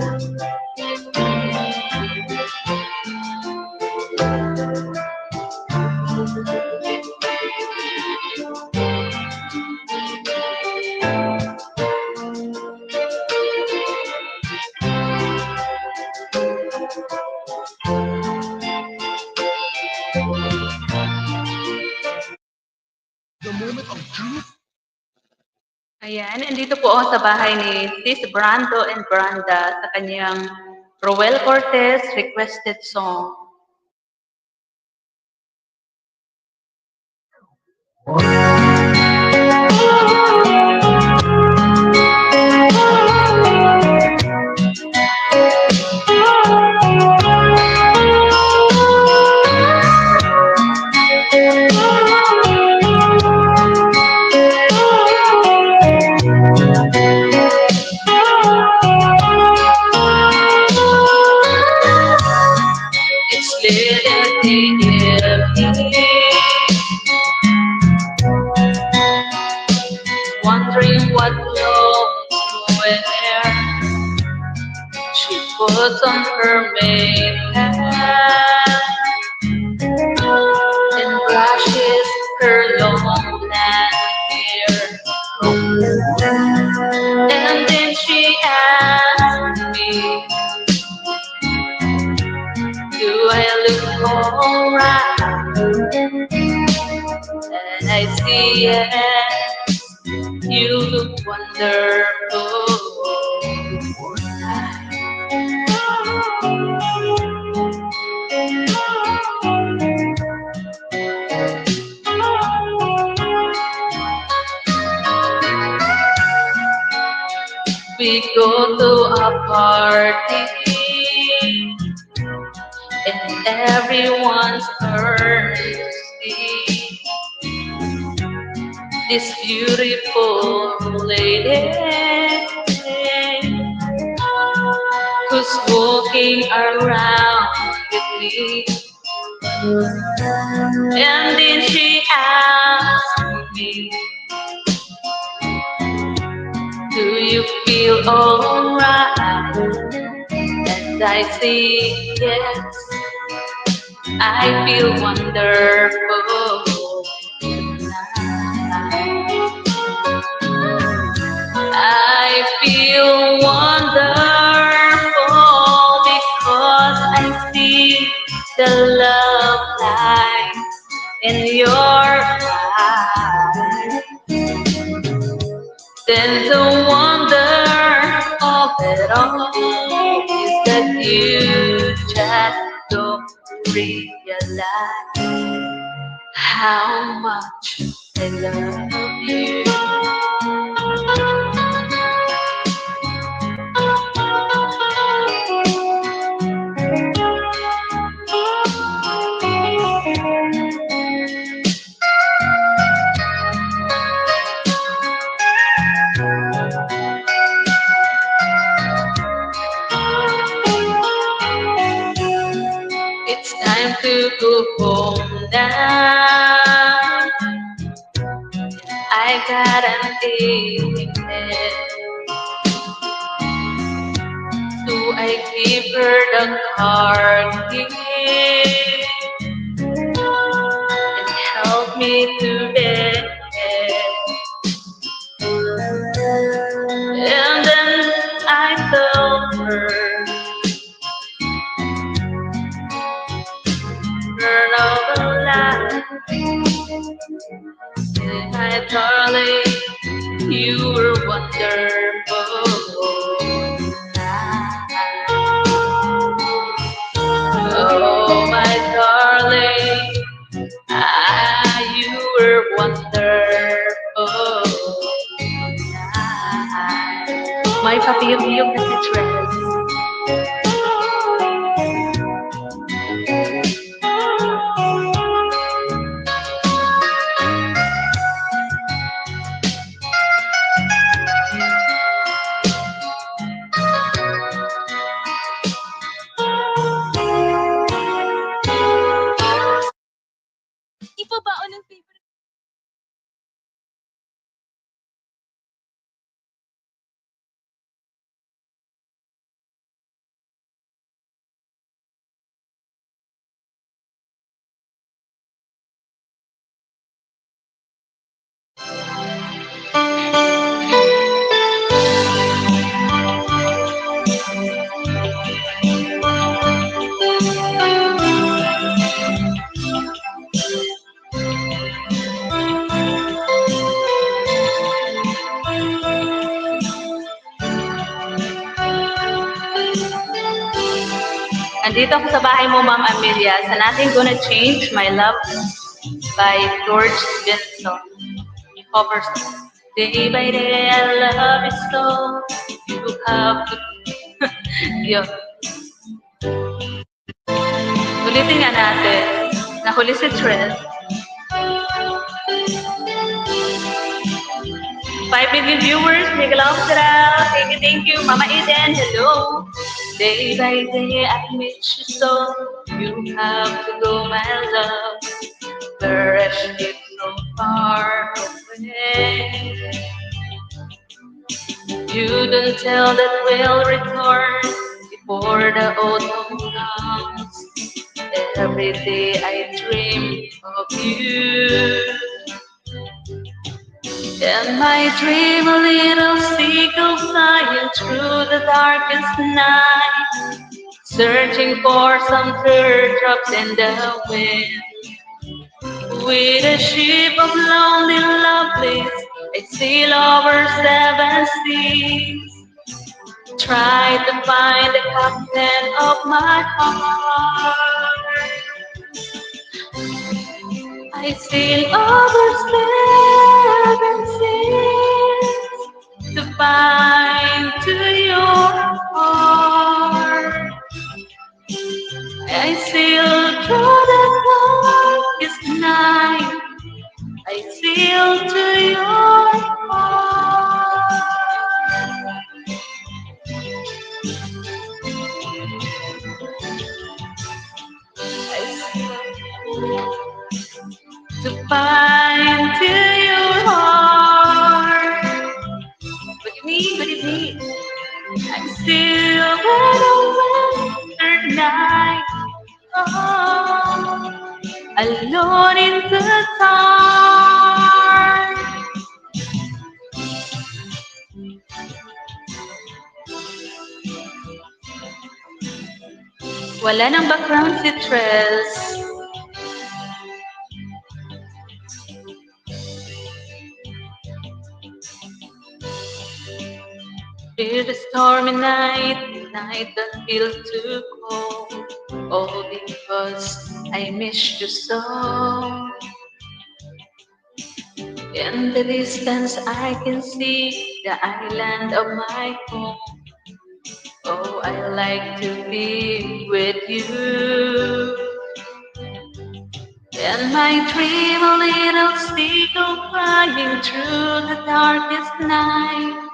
The moment of truth. Ayan, andito po ako sa bahay ni Sis Brando and Branda sa kanyang Roel Cortez requested song. It's late in the evening, wondering what clothes to wear. She puts on her makeup and brushes her long black hair. And then she asks me, do I look alright? And I see yes, you look wonderful. We go to a party and everyone's thirsty. This beautiful lady who's walking around with me, and then she asked me, do you feel alright? And I say yes, I feel wonderful tonight. I feel wonderful because I see the love light in your eyes. Then the wonder of it all is that you just don't realize how much I love you. aching. So I give her the car key and help me to bed. And then I told her, turn off the light. My darling, you were wonderful. Oh, my darling, you were wonderful. May papiyok-piyok na si Tres. Ipabaon ng favorite. Andito ako sa bahay mo, Ma'am Amelia, sa Nothing Gonna Change My Love by George Benson. Cover song. Day by day, I love you so. You have to... Yun. Ulitin nga natin. Nahuli si Trent. 5 million viewers, make a love out. Thank you, Mama Eden, hello. Day by day, I miss you so. You have to go, my love. Where I live so far away. You don't tell that we'll return before the autumn comes. Every day I dream of you. And my dream a little seagull flying through the darkest night, searching for some teardrops in the wind. With a ship of lonely lovelies, I sail over 7 seas, try to find the captain of my heart. I sail over 7 seas to find to your heart. I sail through the darkest night. I sail to your heart. I sail to find to your heart. What do you mean? What do you mean? I'm still at a winter night, oh, alone in the dark. Wala nang background si Tres. It's a stormy night, night that feels too cold. All because I miss you so. In the distance I can see the island of my home. Oh, I like to be with you. And my dream a little seagull flying through the darkest night,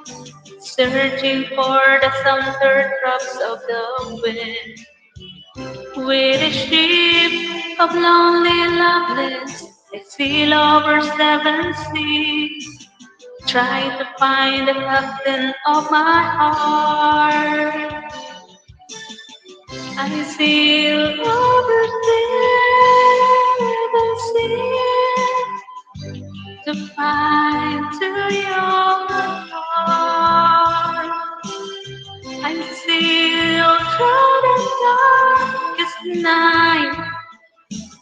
searching for the summer drops of the wind. With a ship of lonely lovelies, I sail over 7 seas, Try to find the captain of my heart. I feel over there the sea to find to your heart. I feel through the darkest night.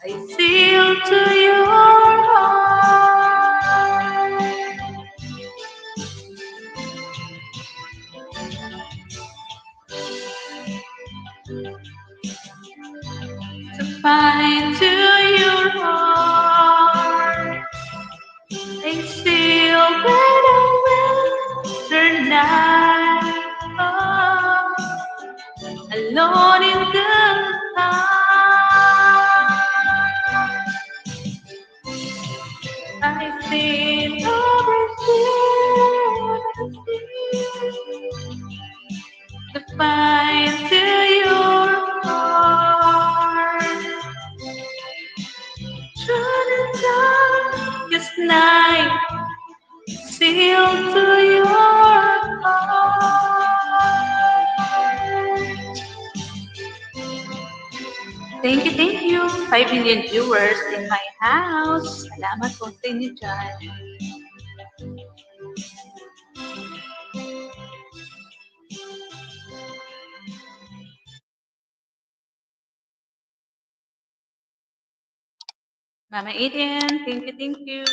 I feel to your heart. To find to your heart. I feel better winter night. Oh, alone in the dark. I feel overfilled to find to your heart. Through the darkest night, seal to your heart. Thank you. 5 million viewers in my house. Salamat po sa inyo dyan. Mama Eden, thank you.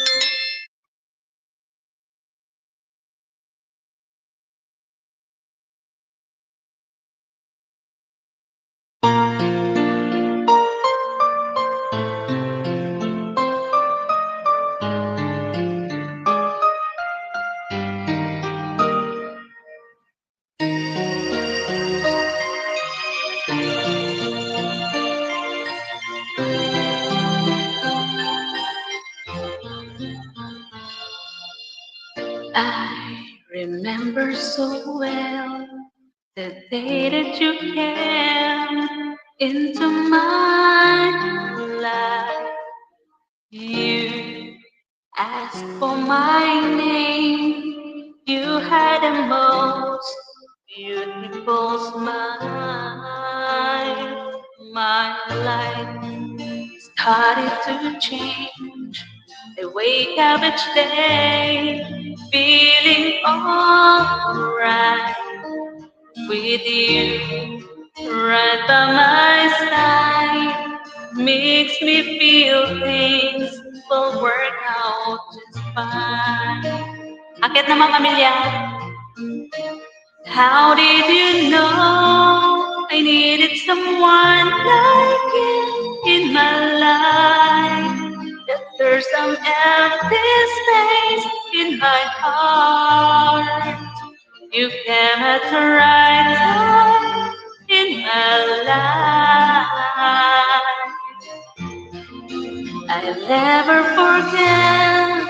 I remember so well the day that you came into my life. You asked for my name. You had the most beautiful smile. My life started to change. I wake up each day feeling alright with you right by my side. Makes me feel things will work out just fine. Akit naman pamilya. How did you know I needed someone like you in my life? That there's some empty space in my heart. You came at the right time in my life. I'll never forget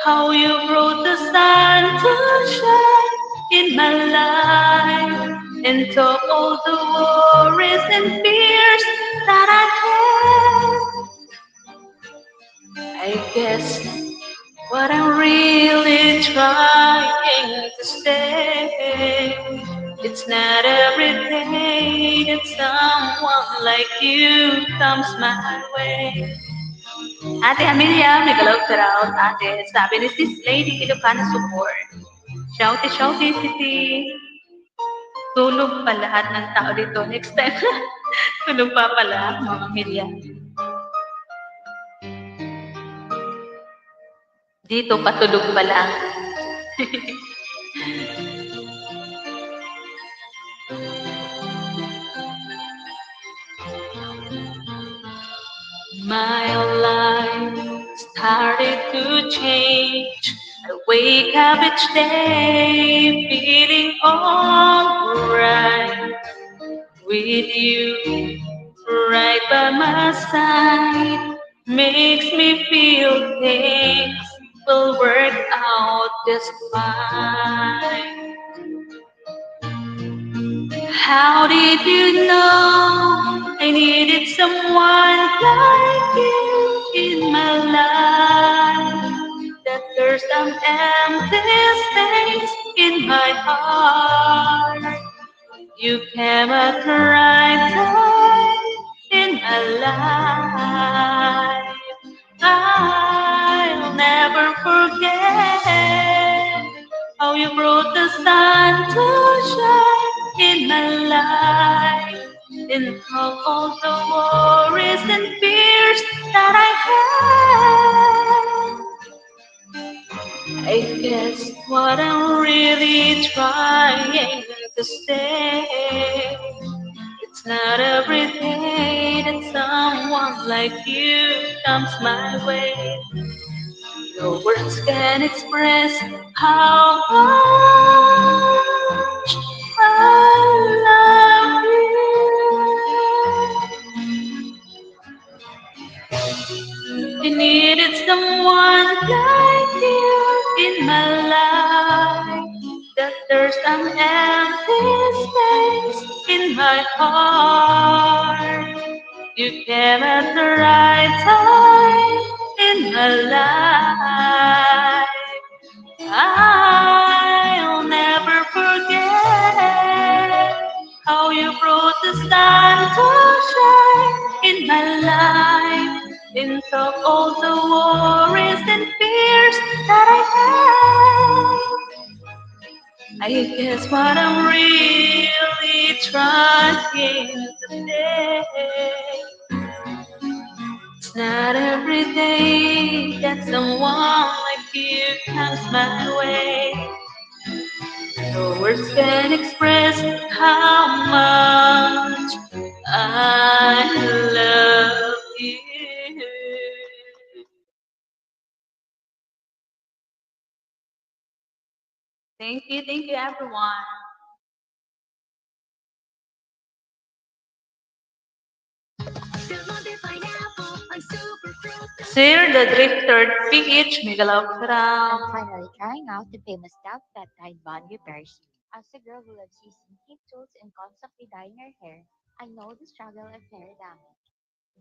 how you brought the sun to shine in my life and took all the worries and fears that I had. I guess what I'm really trying to say, it's not every day that someone like you comes my way. Ate Amelia, may galog ka raw, ate. Sabi ni Sis Lady Ilocana Support. Shouty, Sisi. Tulog pa lahat ng tao dito. Next time, tulog pa pala, mga Amelia. Dito patulog pa lang. My life started to change. I wake up each day feeling alright with you right by my side. Makes me feel things will work out just fine. How did you know I needed someone like you in my life? That there's there's an empty space in my heart. You came at the right time in my life. I'll never forget how you brought the sun to shine in my life. In all the worries and fears that I had, I guess what I'm really trying to say, it's not every day that someone like you comes my way. No words can express how much I love you. I needed someone like you in my life. That there's an empty space in my heart. You came at the right time in my life. I'll never forget how you brought the sun to shine in my life. Into all the worries and fears that I had, I guess what I'm really trying to say, it's not every day that someone like you comes my way. No words can express how much I love you. Thank you everyone. Sir the Drifter PH Migalov I'm Ram. finally trying out the famous Dove Peptide Bond Repair Serum. As a girl who loves using heat tools and constantly dyeing her hair, I know the struggle of hair damage.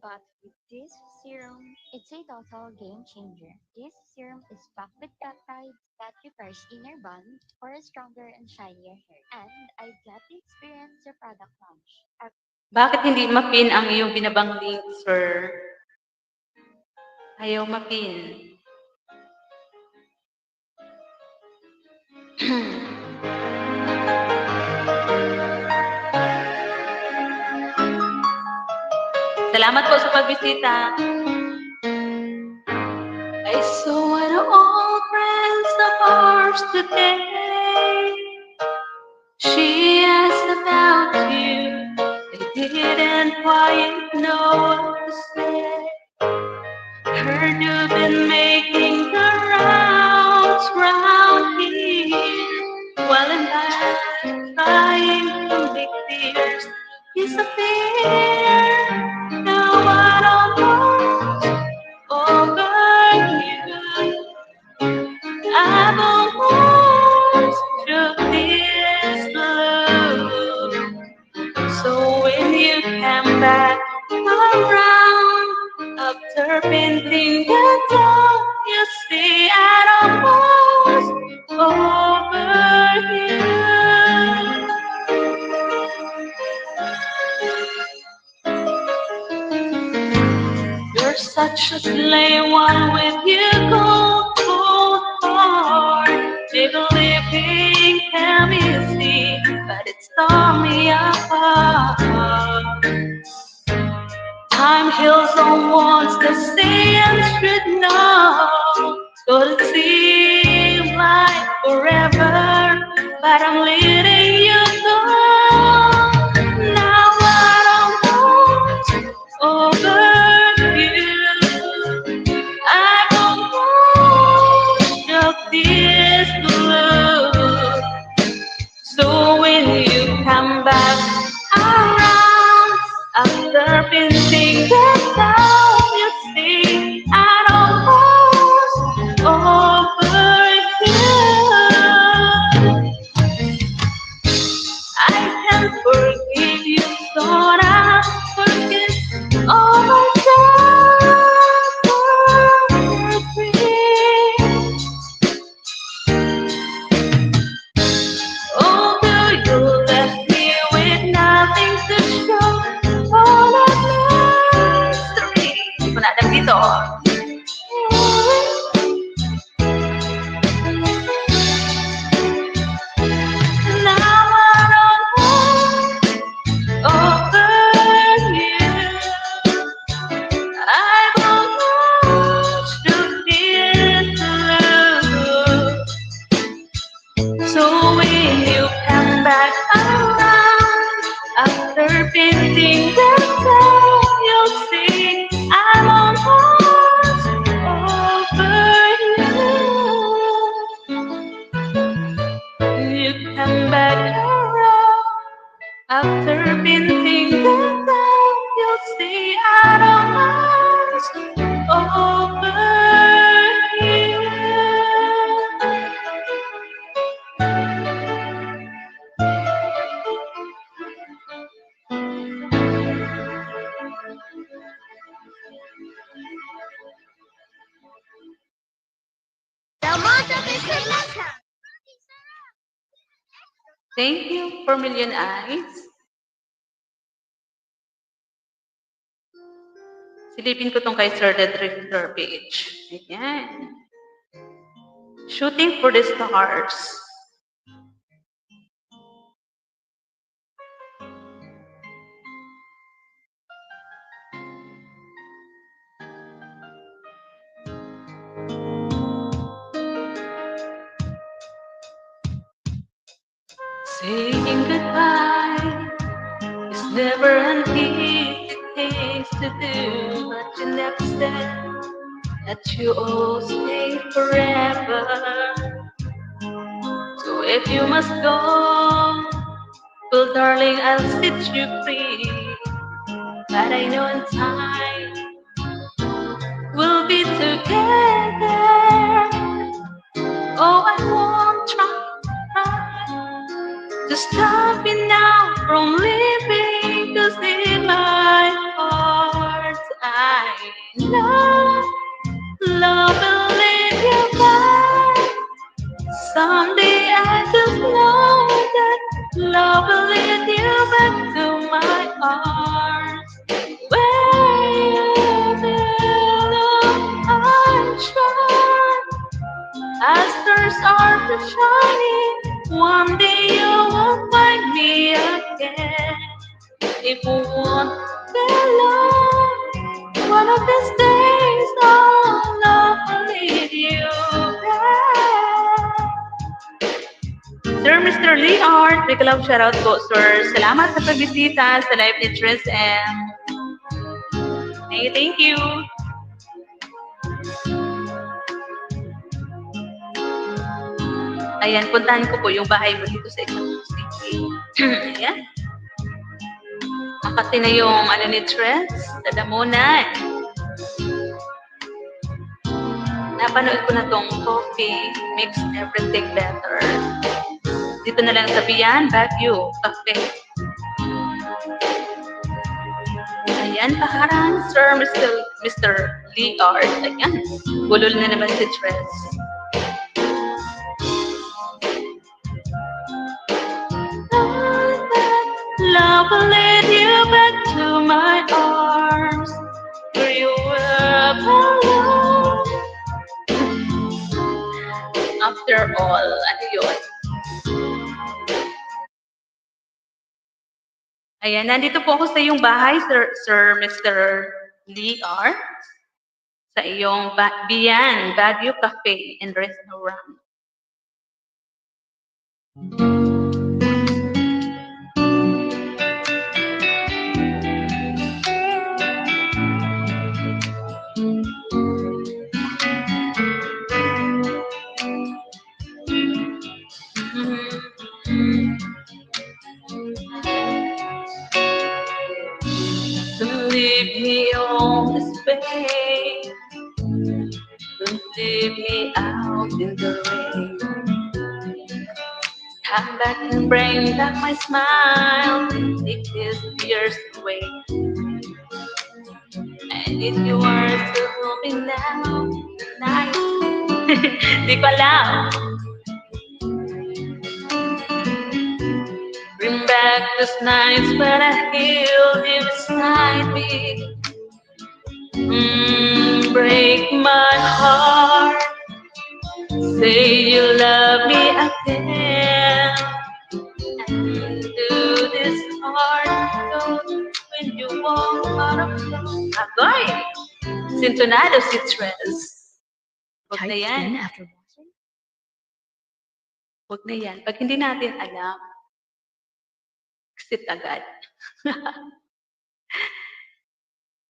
But with this serum, it's a total game changer. This serum is packed with peptides that repairs inner bond for a stronger and shinier hair. And I got to experience the product launch. Bakit hindi mapin ang iyong binabang link, sir? Ayaw mapin. Salamat po sa pagbisita. I saw an old friend of ours today. She asked about you. They didn't quite know what to say. Heard you've been making the rounds round here. Well, and I'm trying to make tears disappear. Now I don't know over you. I've almost shook this blue. So when you come back around after painting the town, you see I'd almost over you. You're such a slay one with your cold heart. Maybe living can be easy, but it's torn me apart. Time heals on wounds the saints should know. So it seems like forever, but I'm letting you go. Now I don't want over you. I don't want your tears blue. So when you come back around after painting the town, you see I almost over you. So when you come back around after painting the town, you'll see I'm almost over you. You come back around after painting the town, you'll see I'm almost over you. Thank you for Million Eyes. Silipin ko tong kay Sir the Drifter page. Ayan. Shooting for the stars. Saying goodbye is never an easy thing to do, but you never said that you all stay forever. So if you must go, well, darling, I'll set you free. But I know in time we'll be together. Oh, I won't try to stop me now from living, 'cause in my heart I know love will lead you back. Someday I just know that love will lead you back to my arms, where you belong. I'm sure as stars are shining, one day you will find me again. If you won't belong, one of these days I'll love will lead you back. Sir Mr. Lee Art, big love shoutout po, sir. Salamat sa pagbisita sa live ni Tris M. Hey, thank you. Ayan, puntahan ko po yung bahay mo dito sa Itaú City. Ayan. Makati na yung ano ni Tres, dadamunan. Napanood ko na tong Coffee Makes Everything Better. Dito na lang sa Bian, Baguio, Cafe. Ayan, paharang, Sir Mr. Lee Art. Ayan, bulol na naman si Tres. Love will lead you back to my arms, where you were alone. After all, ano yun? Ayan, nandito po ako sa iyong bahay, Sir Mr. Lee Art. Sa iyong Bian, Baguio Cafe and Restaurant. Don't leave me on this way. Don't leave me out in the rain. Come back and bring back my smile. Take these tears away. And if you are still hoping now, tonight, di ko alam. Bring back those nights when I held you beside me. Break my heart. Say you love me again. And do this hard note when you walk out of love. Agoy! Sintonado si Tres. Huwag na Tight yan. skin after Huwag na yan. Pag hindi natin alam, exit agad.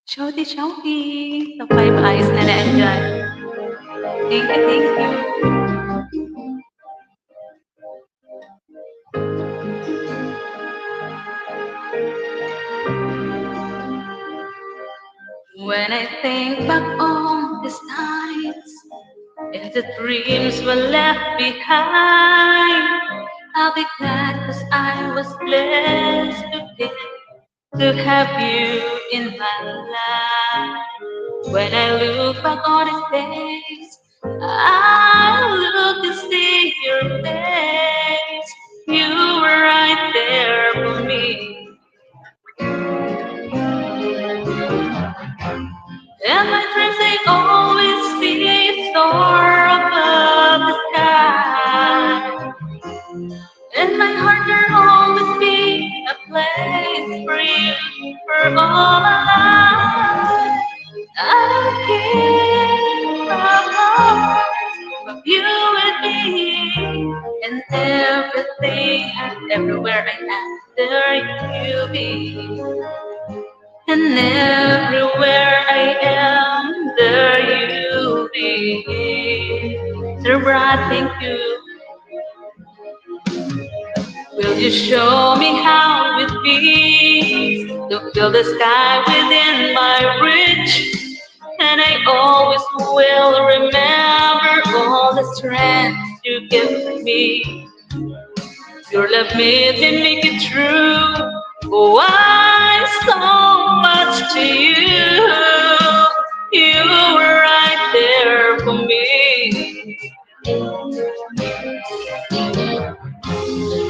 Shouty, shouty. Sa Five Eyes na naandyan. Thank you, thank you. When I think back on these nights and the dreams were left behind, I'll be glad 'cause I was blessed to have you in my life. When I look back on these days, I look and see your face. You were right there for me. And my dreams, they always see soar above the sky. And my heart, there'll always be a place for you for all my life. I'll keep my heart of you and me. And everything and everywhere I am, there you be. And everywhere I am, there you be. Sir Brad, thank you. Will you show me how it feels to feel the sky within my reach? And I always will remember all the strength you give me. Your love made me make it true. Oh, I so much to you. You were right there for me.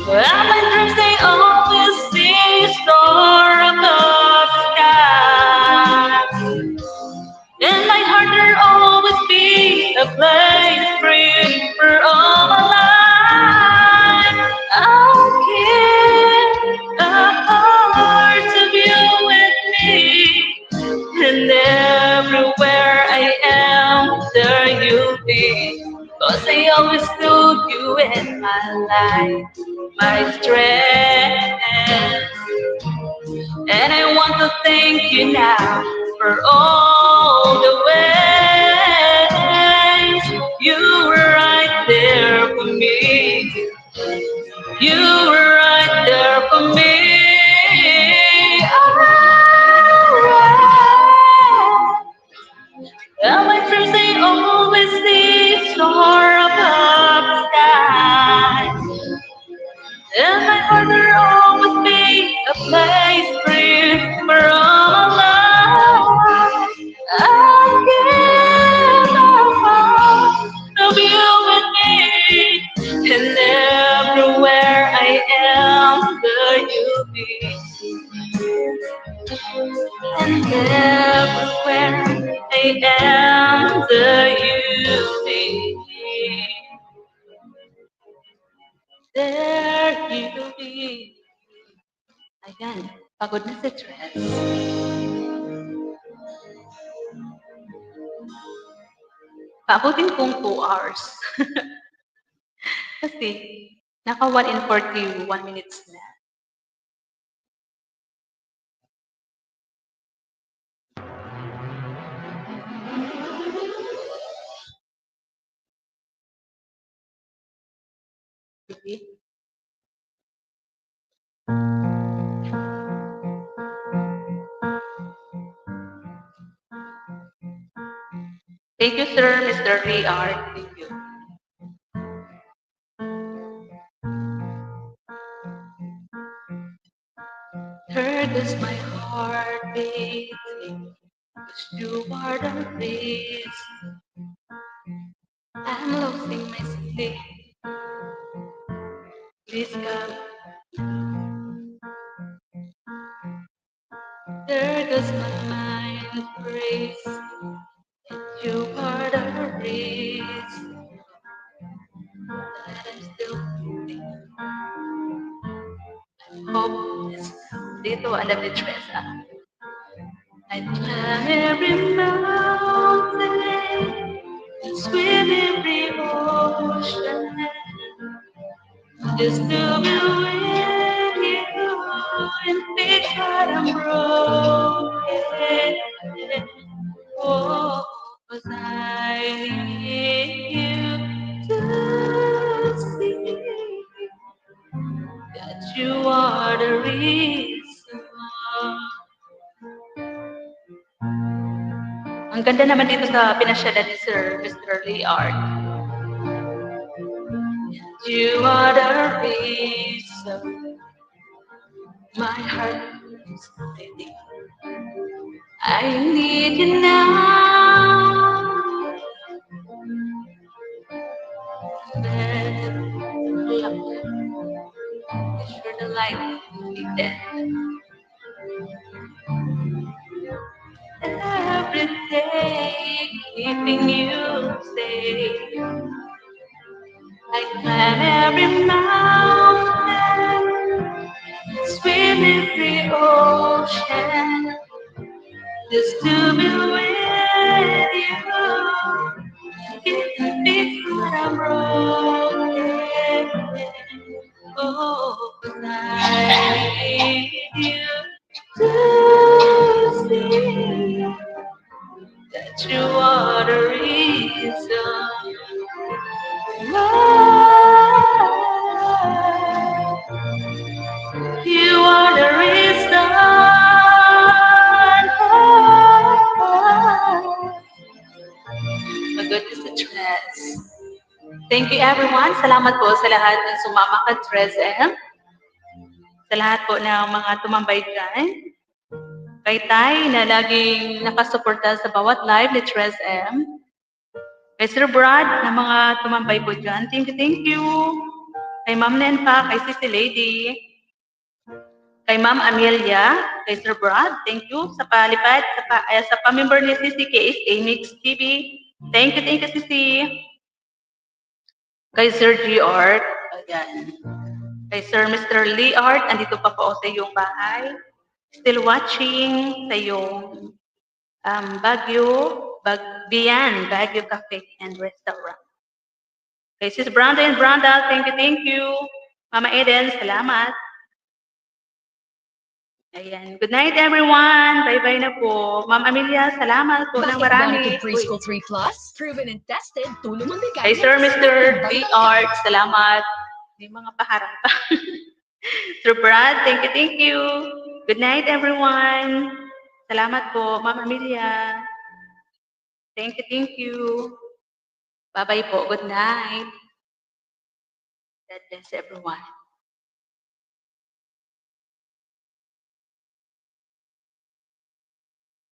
Well, my dreams, they always see soar above the sky. In my heart, there'll always be a place for you for all my life. I'll keep a heart of you with me. And everywhere I am, there you'll be. 'Cause I always knew you in my life, my strength. And I want to thank you now for all the ways you were right there for me. You were right there for me. Alright. And my dreams, they always see soar above the sky. In my heart, there'll always be a place for you for all my life. I'll give my heart of you with me. And everywhere I am, there you'll be. And everywhere I am, there you'll be. There you'll be. Ayan, pagod na si Tres. Paabutin kong 2 hours. Kasi, naka 1 in 41 minutes na. Sige. Thank you, sir, Mr. VR. Thank you. Heard is my heart beating, 'cause you are the reason I'm losing my sleep. Please come. There goes my mind racing, and you are the reason that I'm still breathing. Hope is dito alam ni Tresa. I climb every mountain, swim every ocean, just to be with you and because I'm broken. Oh, 'cause I need you to see that you are the reason. Ang ganda naman dito sa pinasyalan ni Sir Mr. Leard. You are the reason my heart is beating. I need you now. Then, sure the light will be dead. Every day, keeping you safe. I climb every mountain, swim every ocean, just to be with you. Even before I'm broken, oh, 'cause I need you to see that you are the reason why you are the reason. Magod is the dress. Thank you everyone. Salamat po sa lahat ng sumama ka Tres M. Sa lahat po ng mga tumambay dyan. Kay Tay na laging nakasuporta sa bawat live ni Tres M. Kay Sir Brad na mga tumambay po dyan. Thank you. Kay Ma'am Nenpa, kay Sisi Lady. Kay Ma'am Amelia, kay Sir Brad, thank you sa palipad, sa pamember ni Sisi KSA Mix TV. Thank you, Sisi. Kay Sir G. Art, ayan. Kay Sir Mr. Lee Art, andito pa po sa iyong bahay. Still watching sa iyong Baguio Cafe and Restaurant. Kay Sis Branda and Branda, thank you. Mama Eden, salamat. Ayan. Good night, everyone. Bye-bye na po. Ma'am Amelia, salamat po ng Bakit marami. Vanity Preschool 3 Plus? Proven and tested, tulong ang bigay. Kay Sir Mr. D. Art, salamat. May mga paharang pa. Sir Brad, thank you. Good night, everyone. Salamat po, Ma'am Amelia. Thank you. Bye-bye po. Good night. God bless everyone.